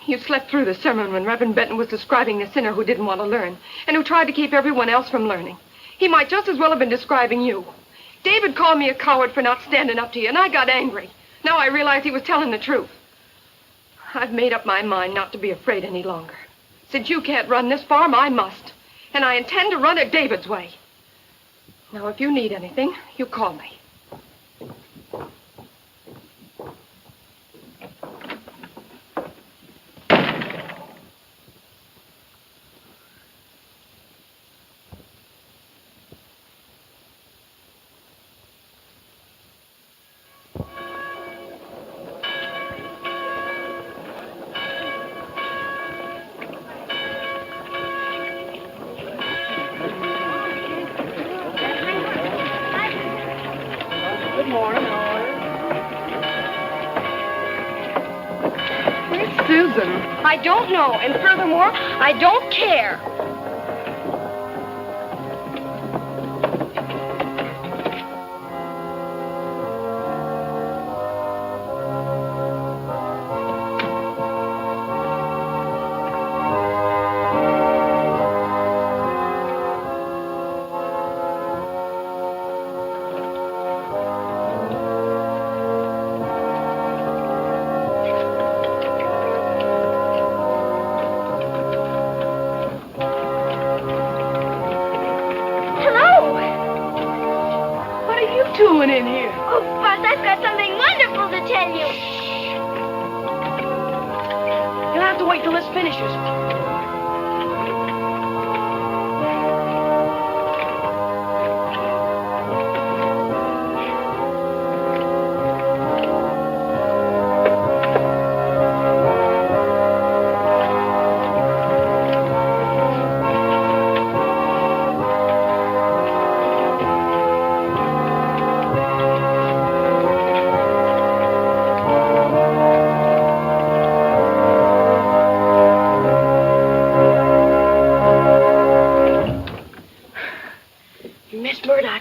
You slept through the sermon when Reverend Benton was describing the sinner who didn't want to learn and who tried to keep everyone else from learning. He might just as well have been describing you. David called me a coward for not standing up to you, and I got angry. Now I realize he was telling the truth. I've made up my mind not to be afraid any longer. Since you can't run this farm, I must. And I intend to run it David's way. Now, if you need anything, you call me. Susan. I don't know, and furthermore, I don't care. Doing in here? Oh, Buzz, I've got something wonderful to tell you. You'll have to wait till this finishes.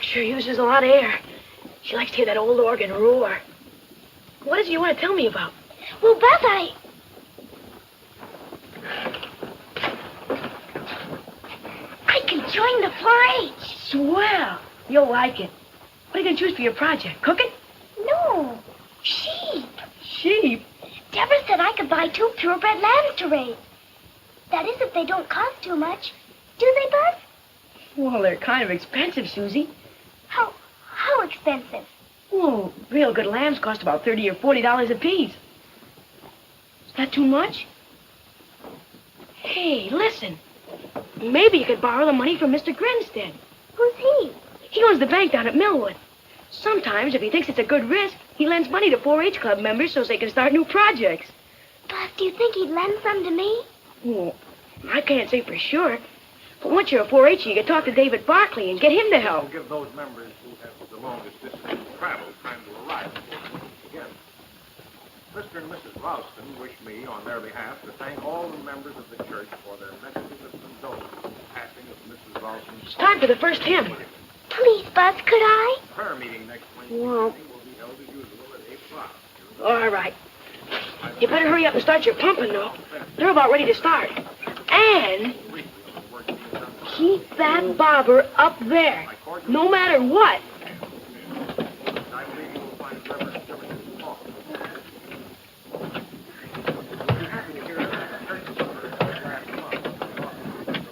Sure uses a lot of air. She likes to hear that old organ roar. What is it you want to tell me about? Well, Buzz, joining the 4-H. Swell. You'll like it. What are you going to choose for your project? Cooking? No, sheep. Sheep? Deborah said I could buy 2 purebred lambs to raise. That is, if they don't cost too much. Do they, Buzz? Well, they're kind of expensive, Susie. How expensive? Well, real good lambs cost about $30 or $40 apiece. Is that too much? Hey, listen. Maybe you could borrow the money from Mr. Grinstead. Who's he? He owns the bank down at Millwood. Sometimes, if he thinks it's a good risk, he lends money to 4-H club members so they can start new projects. Buzz, do you think he'd lend some to me? Well, I can't say for sure. But once you're a 4-H, you can talk to David Barkley and get him to help. We'll give those members who have the longest distance to travel time to arrive before we begin. Mr. and Mrs. Ralston wish me, on their behalf, to thank all the members of the church for their messages of condolence in the passing of Mrs. Ralston's... It's time for the first hymn. Please, Buzz, could I? Prayer meeting next Wednesday Well, evening will be held as usual at 8 o'clock. all right. You better hurry up and start your pumping, though. They're about ready to start. And keep that bobber up there, no matter what. I believe you will find Reverend Timothy's talk. We're happy to hear that the church service last month.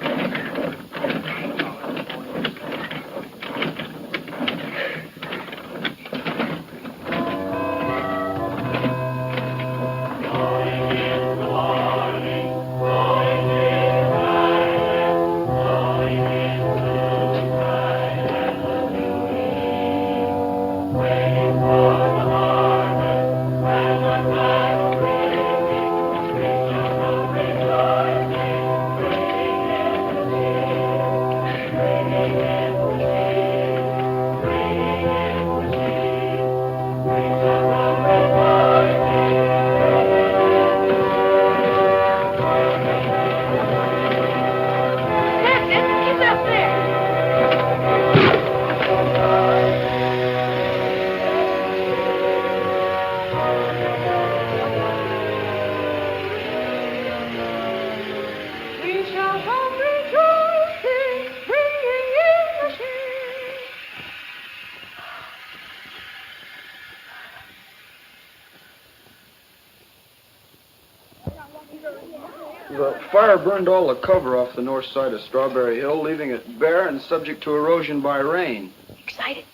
The fire burned all the cover off the north side of Strawberry Hill, leaving it bare and subject to erosion by rain. Excited?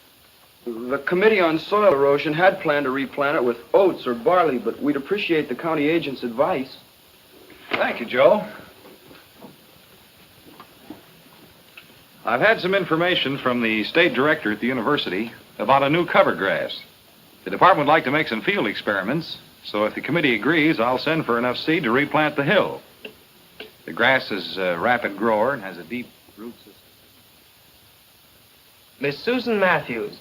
The Committee on Soil Erosion had planned to replant it with oats or barley, but we'd appreciate the county agent's advice. Thank you, Joe. I've had some information from the state director at the university about a new cover grass. The department would like to make some field experiments, so if the committee agrees, I'll send for enough seed to replant the hill. The grass is a rapid grower and has a deep root system. Miss Susan Matthews.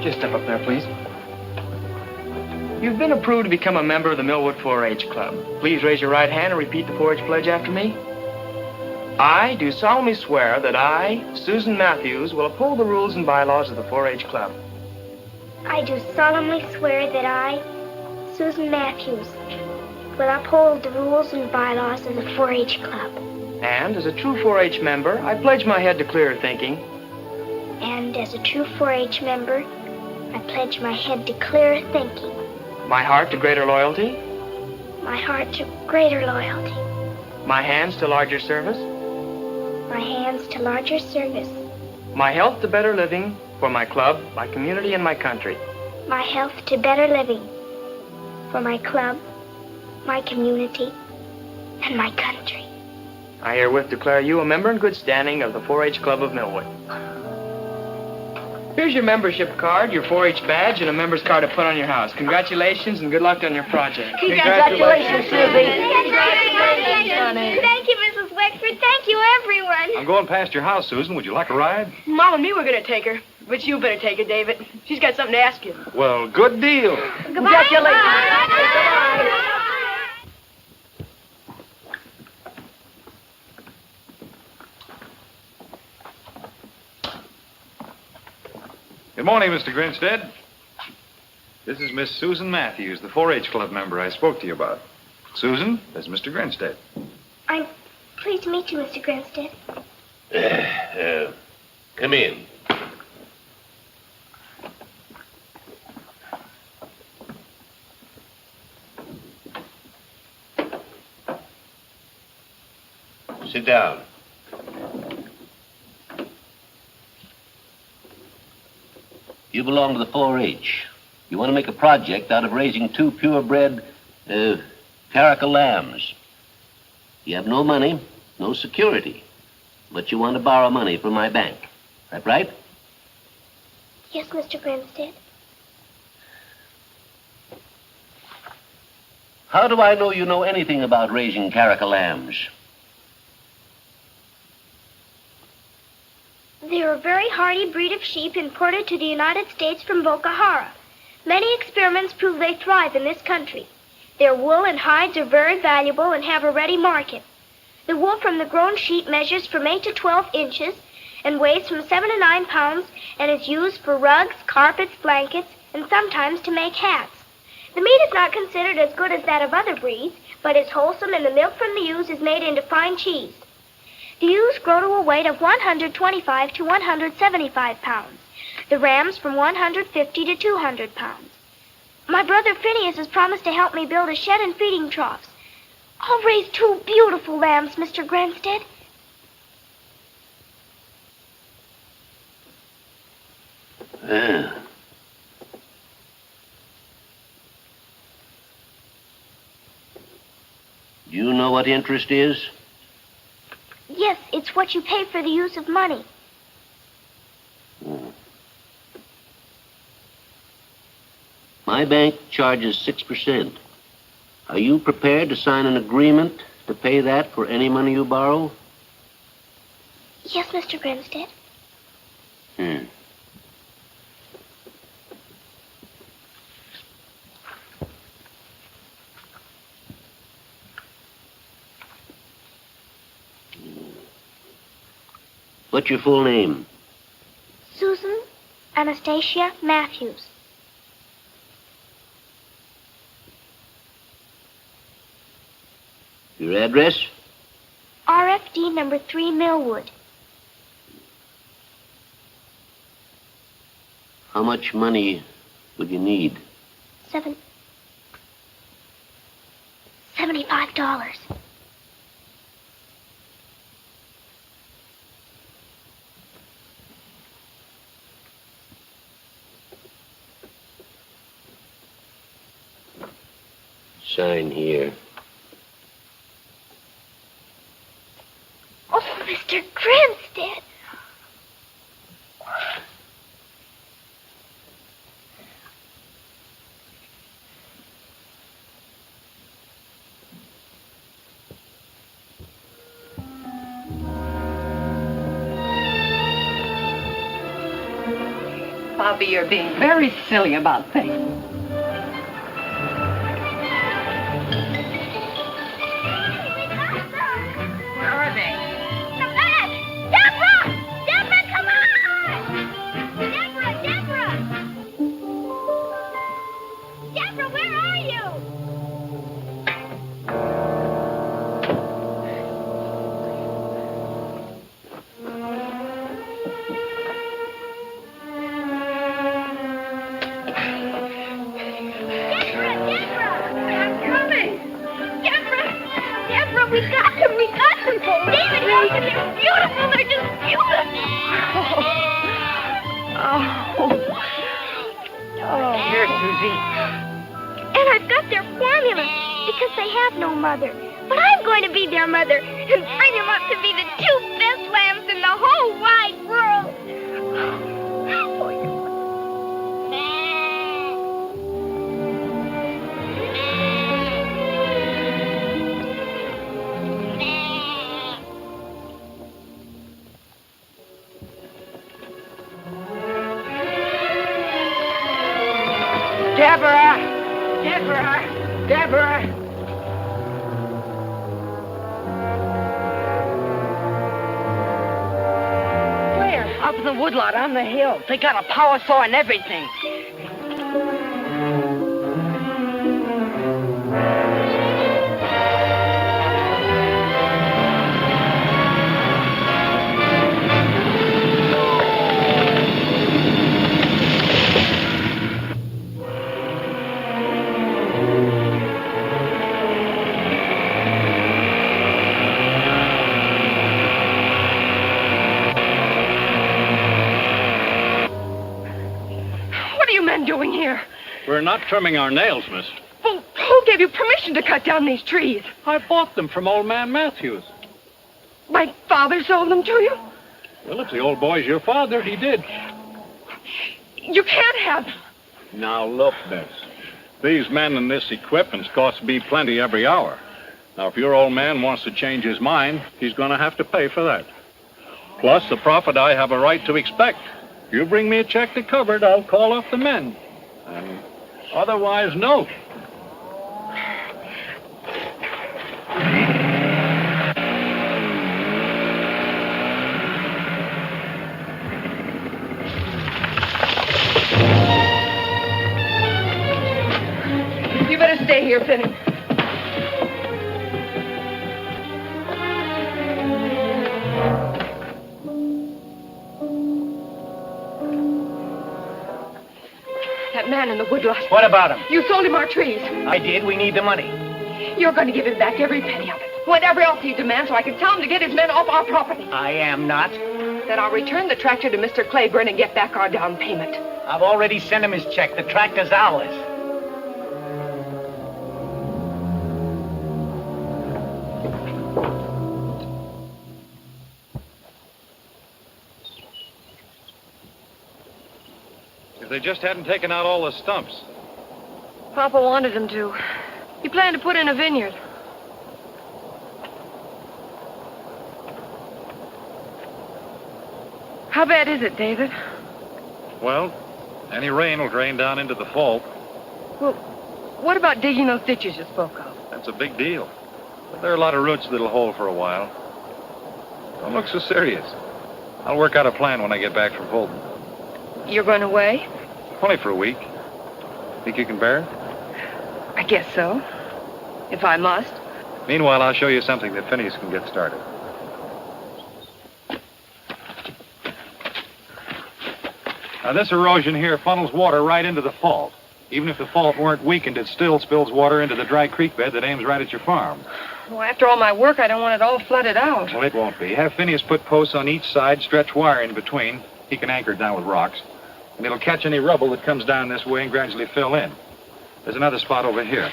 Just step up there, please. You've been approved to become a member of the Millwood 4-H Club. Please raise your right hand and repeat the 4-H pledge after me. I do solemnly swear that I, Susan Matthews, will uphold the rules and bylaws of the 4-H Club. I do solemnly swear that I, Susan Matthews, will uphold the rules and bylaws of the 4-H Club. And as a true 4-H member, I pledge my head to clear thinking. And as a true 4-H member, I pledge my head to clearer thinking. My heart to greater loyalty. My heart to greater loyalty. My hands to larger service. My hands to larger service. My health to better living for my club, my community, and my country. My health to better living for my club, my community, and my country. I herewith declare you a member in good standing of the 4-H Club of Millwood. Here's your membership card, your 4-H badge, and a member's card to put on your house. Congratulations and good luck on your project. Congratulations, Susie. Thank you, Mrs. Wexford. Thank you, everyone. I'm going past your house, Susan. Would you like a ride? Mom and me were going to take her, but you better take her, David. She's got something to ask you. Well, good deal. Congratulations. Good morning, Mr. Grinstead. This is Miss Susan Matthews, the 4-H Club member I spoke to you about. Susan, that's Mr. Grinstead. I'm pleased to meet you, Mr. Grinstead. Come in. Sit down. You belong to the 4-H. You want to make a project out of raising 2 purebred, caracal lambs. You have no money, no security, but you want to borrow money from my bank. That right? Yes, Mr. Grinstead. How do I know you know anything about raising caracal lambs? They're a very hardy breed of sheep imported to the United States from Boca Jara. Many experiments prove they thrive in this country. Their wool and hides are very valuable and have a ready market. The wool from the grown sheep measures from 8 to 12 inches and weighs from 7 to 9 pounds and is used for rugs, carpets, blankets, and sometimes to make hats. The meat is not considered as good as that of other breeds, but is wholesome, and the milk from the ewes is made into fine cheese. The ewes grow to a weight of 125 to 175 pounds. The rams from 150 to 200 pounds. My brother Phineas has promised to help me build a shed and feeding troughs. I'll raise 2 beautiful lambs, Mr. Grinstead. Do you know what interest is? Yes, it's what you pay for the use of money. My bank charges 6%. Are you prepared to sign an agreement to pay that for any money you borrow? Yes, Mr. Grinstead. What's your full name? Susan Anastasia Matthews. Your address? RFD number 3 Millwood. How much money would you need? $75. Sign here. Oh, Mr. Grinstead. Bobby, you're being very silly about things. Where are they? The bed! Deborah! Deborah, come on! Deborah! Deborah, where are you? We got them! David knows them! They're beautiful! They're just beautiful! Here, Susie. And I've got their formula, because they have no mother. But I'm going to be their mother and bring them up to be the 2 best lambs in the whole wide world. Deborah! Where? Up in the woodlot on the hill. They got a power saw and everything. Doing here? We're not trimming our nails, miss. Well, who gave you permission to cut down these trees? I bought them from old man Matthews. My father sold them to you? Well, if the old boy's your father, he did. You can't have them. Now, look, miss. These men and this equipment's cost me plenty every hour. Now, if your old man wants to change his mind, he's going to have to pay for that. Plus, the profit I have a right to expect. You bring me a check to cover it, I'll call off the men. And otherwise, no. You better stay here, Finney. That man in the woodlot. What about him? You sold him our trees. I did. We need the money. You're going to give him back every penny of it. Whatever else he demands, so I can tell him to get his men off our property. I am not. Then I'll return the tractor to Mr. Claiborne and get back our down payment. I've already sent him his check. The tractor's ours. If they just hadn't taken out all the stumps. Papa wanted him to. He planned to put in a vineyard. How bad is it, David? Well, any rain will drain down into the fault. Well, what about digging those ditches you spoke of? That's a big deal. But there are a lot of roots that'll hold for a while. Don't look so serious. I'll work out a plan when I get back from Fulton. You're going away? Only for a week. Think you can bear it? I guess so. If I must. Meanwhile, I'll show you something that Phineas can get started. Now, this erosion here funnels water right into the fault. Even if the fault weren't weakened, it still spills water into the dry creek bed that aims right at your farm. Well, after all my work, I don't want it all flooded out. Well, it won't be. Have Phineas put posts on each side, stretch wire in between. He can anchor it down with rocks. And it'll catch any rubble that comes down this way and gradually fill in. There's another spot over here.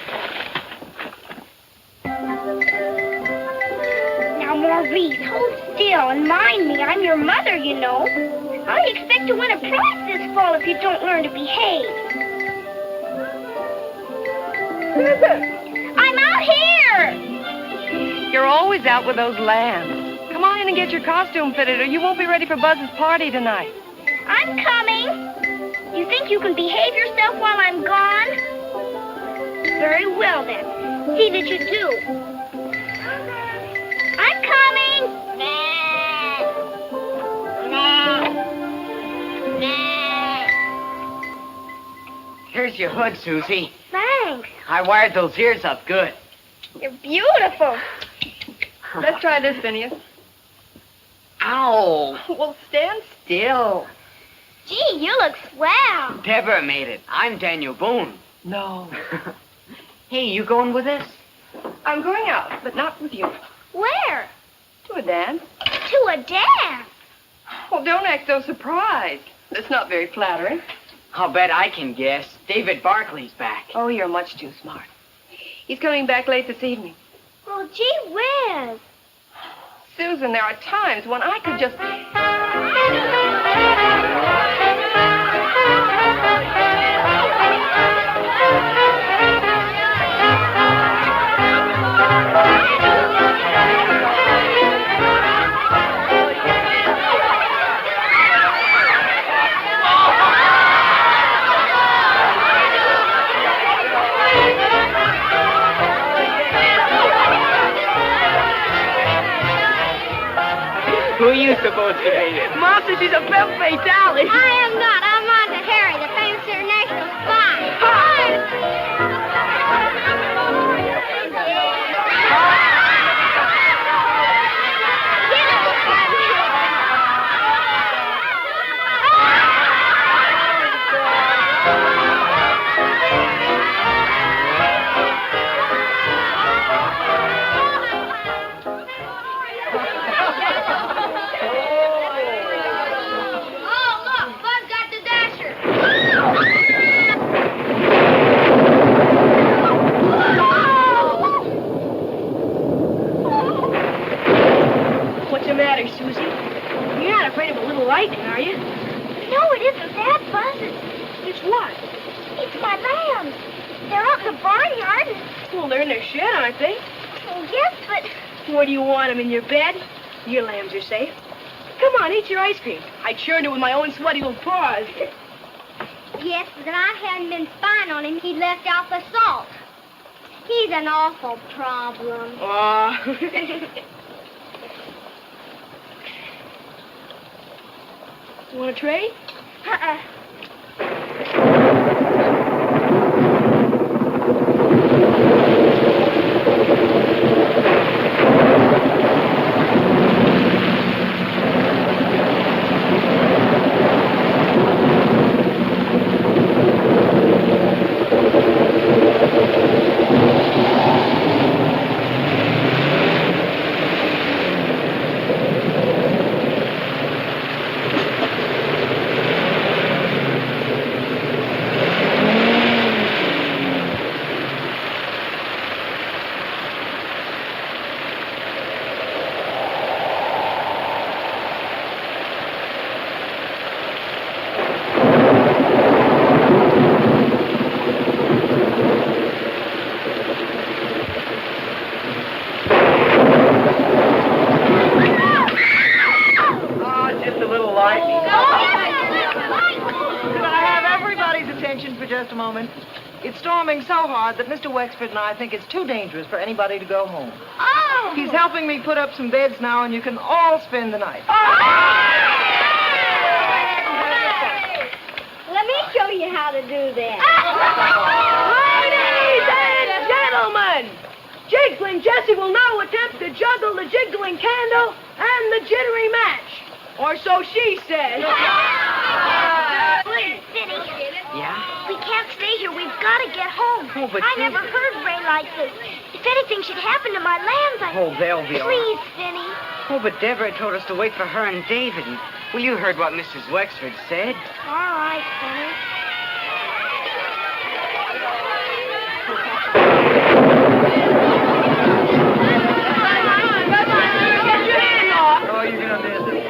Now, Maurice, hold still and mind me. I'm your mother, you know. How do you expect to win a prize this fall if you don't learn to behave? I'm out here! You're always out with those lambs. Come on in and get your costume fitted, or you won't be ready for Buzz's party tonight. I'm coming. You think you can behave yourself while I'm gone? Very well, then. See that you do. I'm coming. Here's your hood, Susie. Thanks. I wired those ears up good. You're beautiful. Let's try this, Phineas. Ow. Well, stand still. Gee, you look swell. Deborah made it. I'm Daniel Boone. No. Hey, you going with us? I'm going out, but not with you. Where? To a dance. To a dance. Well, don't act so surprised. That's not very flattering. I'll bet I can guess. David Barkley's back. Oh, you're much too smart. He's coming back late this evening. Well, gee whiz. Susan, there are times when I could just... Who are you supposed to be? Mom says she's a femme fatale. I am not. I'm on to Harry, the famous international spy. What's the matter, Susie? You're not afraid of a little lightning, are you? No, it isn't that, Buzz. It's what? It's my lambs. They're out in the barnyard. Well, they're in their shed, aren't they? Well, yes, but... Where do you want them, in your bed? Your lambs are safe. Come on, eat your ice cream. I churned it with my own sweaty little paws. Yes, but I hadn't been spying on him. He left out the salt. He's an awful problem. Aw. You want a trade? Just a little lightning. Can I have everybody's attention for just a moment? It's storming so hard that Mr. Wexford and I think it's too dangerous for anybody to go home. Oh! He's helping me put up some beds now, and you can all spend the night. Let me show you how to do that. Ladies and gentlemen, Jiggling Jesse will now attempt to juggle the jiggling candle and the jittery match. Or so she says. Listen, Finny. Yeah? We can't stay here. We've got to get home. Oh, but I Susie- never heard rain like this. If anything should happen to my lambs, Oh, they'll be all right. Please, Finny. Oh, but Deborah told us to wait for her and David. And, well, you heard what Mrs. Wexford said. All right, Finny. Oh, you're going to miss it.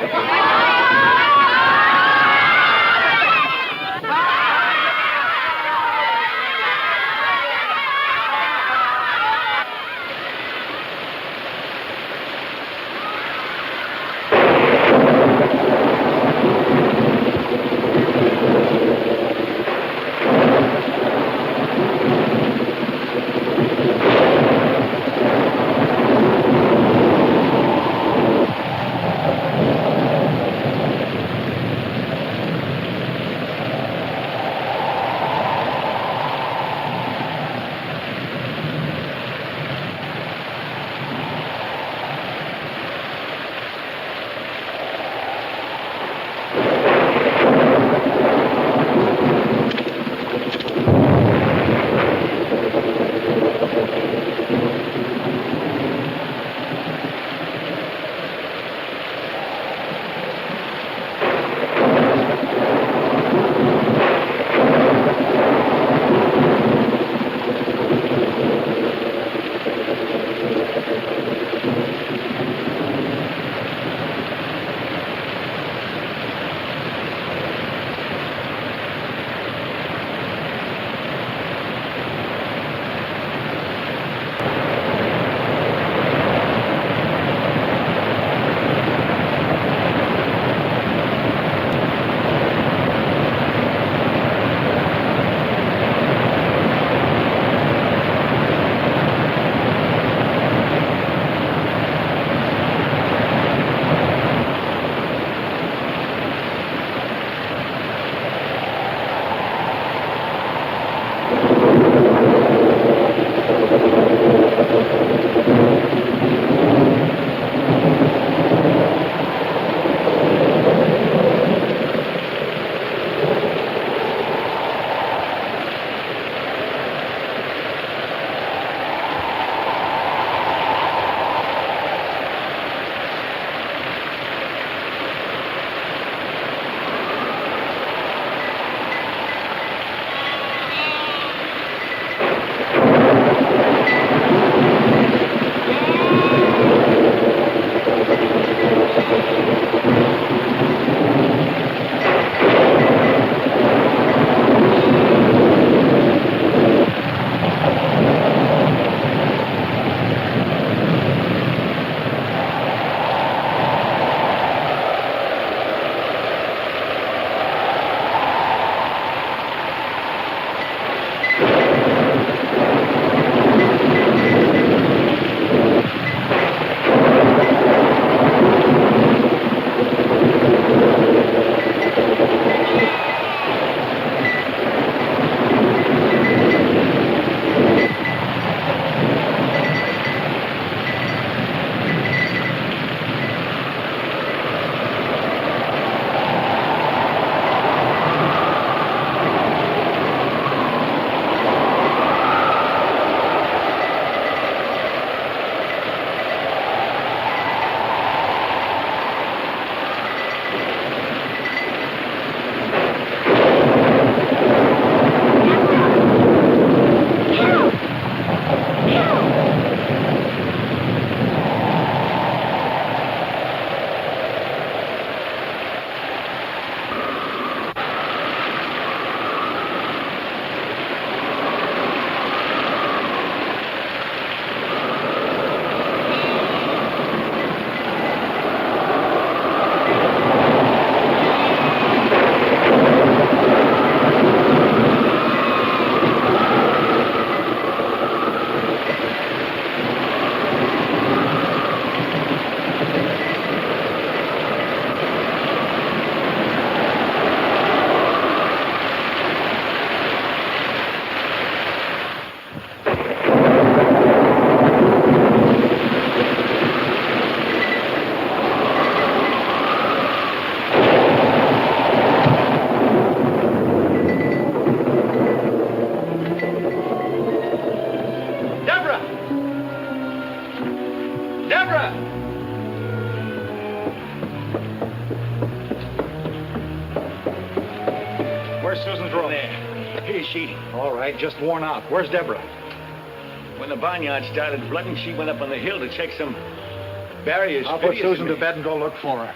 Deborah! Where's Susan's room? There. Here's she. All right, just worn out. Where's Deborah? When the barnyard started flooding, she went up on the hill to check some barriers. I'll put Susan to bed and go look for her.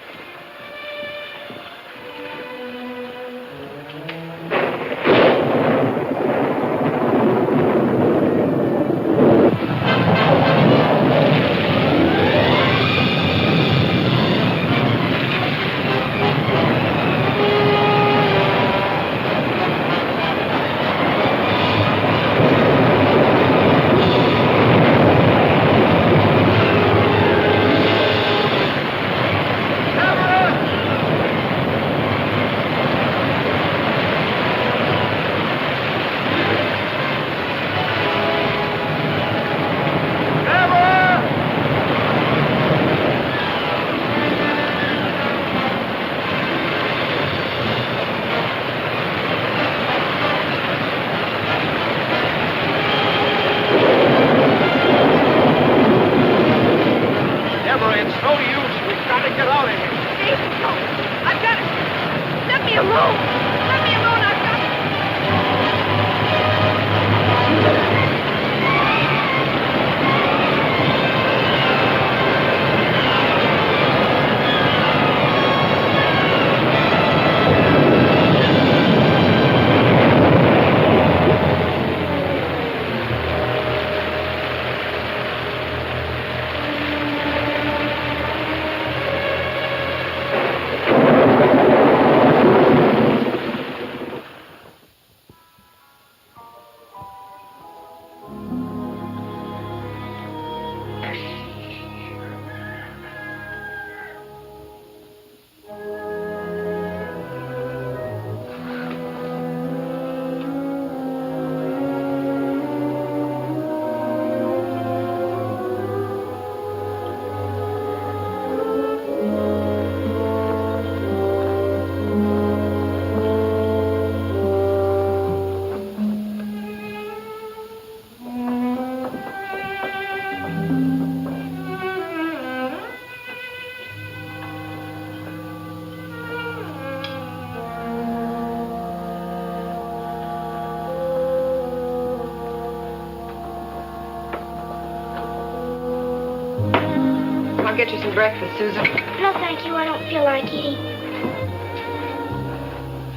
Get you some breakfast, Susan. No, thank you. I don't feel like eating.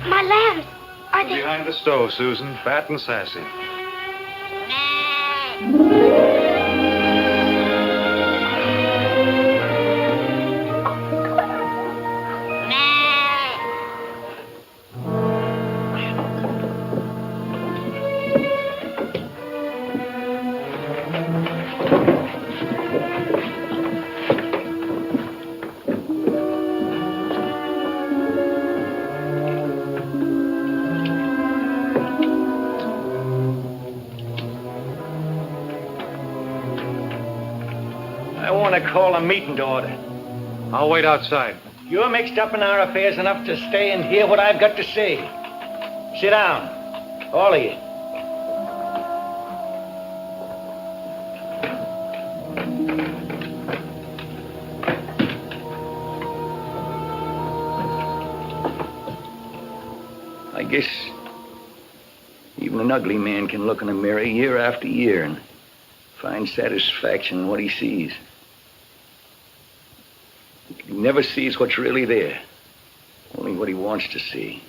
My lambs, are they... Behind the stove, Susan, fat and sassy. Call a meeting to order. I'll wait outside. You're mixed up in our affairs enough to stay and hear what I've got to say. Sit down, all of you. I guess even an ugly man can look in a mirror year after year and find satisfaction in what he sees. He never sees what's really there, only what he wants to see.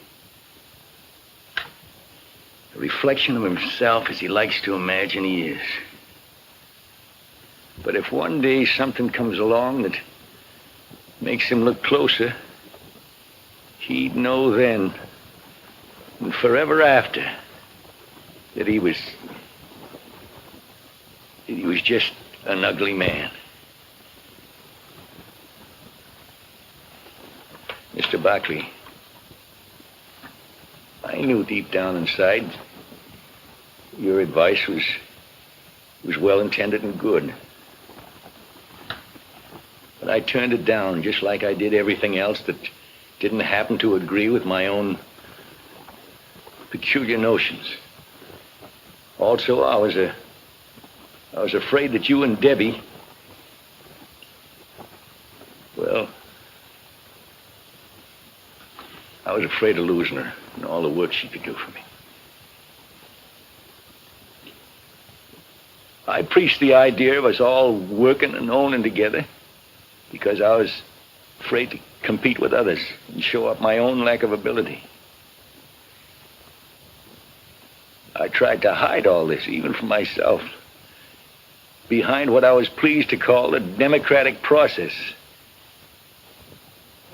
A reflection of himself as he likes to imagine he is. But if one day something comes along that makes him look closer, he'd know then and forever after that he was just an ugly man. Mr. Barkley, I knew deep down inside your advice was well-intended and good. But I turned it down just like I did everything else that didn't happen to agree with my own peculiar notions. Also, I was afraid that you and Debbie I was afraid of losing her and all the work she could do for me. I preached the idea of us all working and owning together because I was afraid to compete with others and show up my own lack of ability. I tried to hide all this, even from myself, behind what I was pleased to call the democratic process.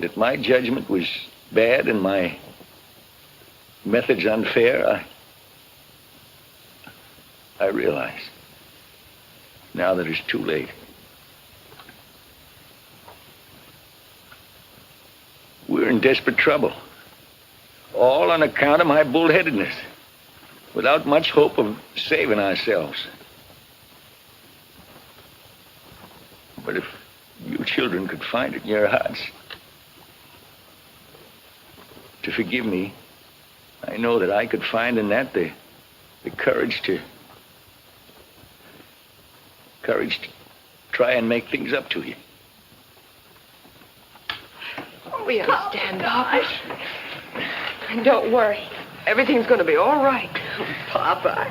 That my judgment was bad and my methods unfair, I realize now that it's too late. We're in desperate trouble, all on account of my bullheadedness, without much hope of saving ourselves. But if you children could find it in your hearts to forgive me, I know that I could find in that the courage to try and make things up to you. We understand, Papa. And don't worry. Everything's going to be all right. Papa.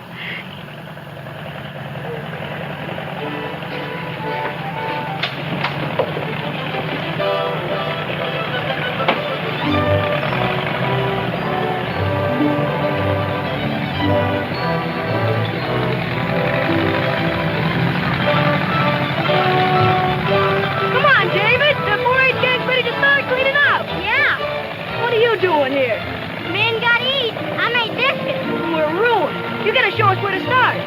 Come on, David. The 4-H gang's ready to start cleaning up. Yeah. What are you doing here? Men gotta eat. I made biscuits. We're ruined. You gotta show us where to start.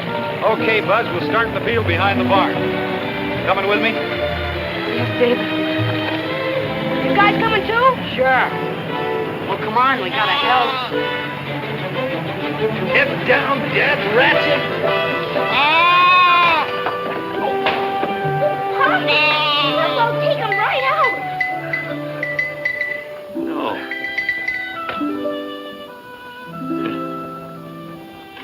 Okay, Buzz, we'll start in the field behind the barn. Coming with me? Yes, David. You guys coming too? Sure. Well, come on, we gotta help. Get down, dead ratchet! Papa, take him right out. No.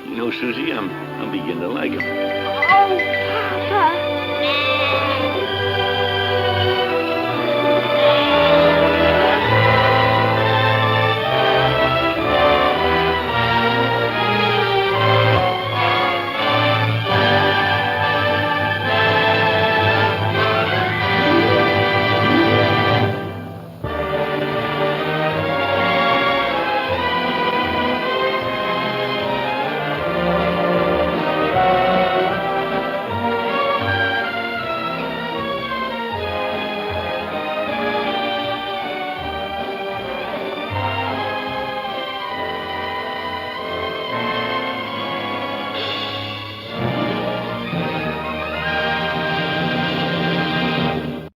You know, Susie, I'm beginning to like him.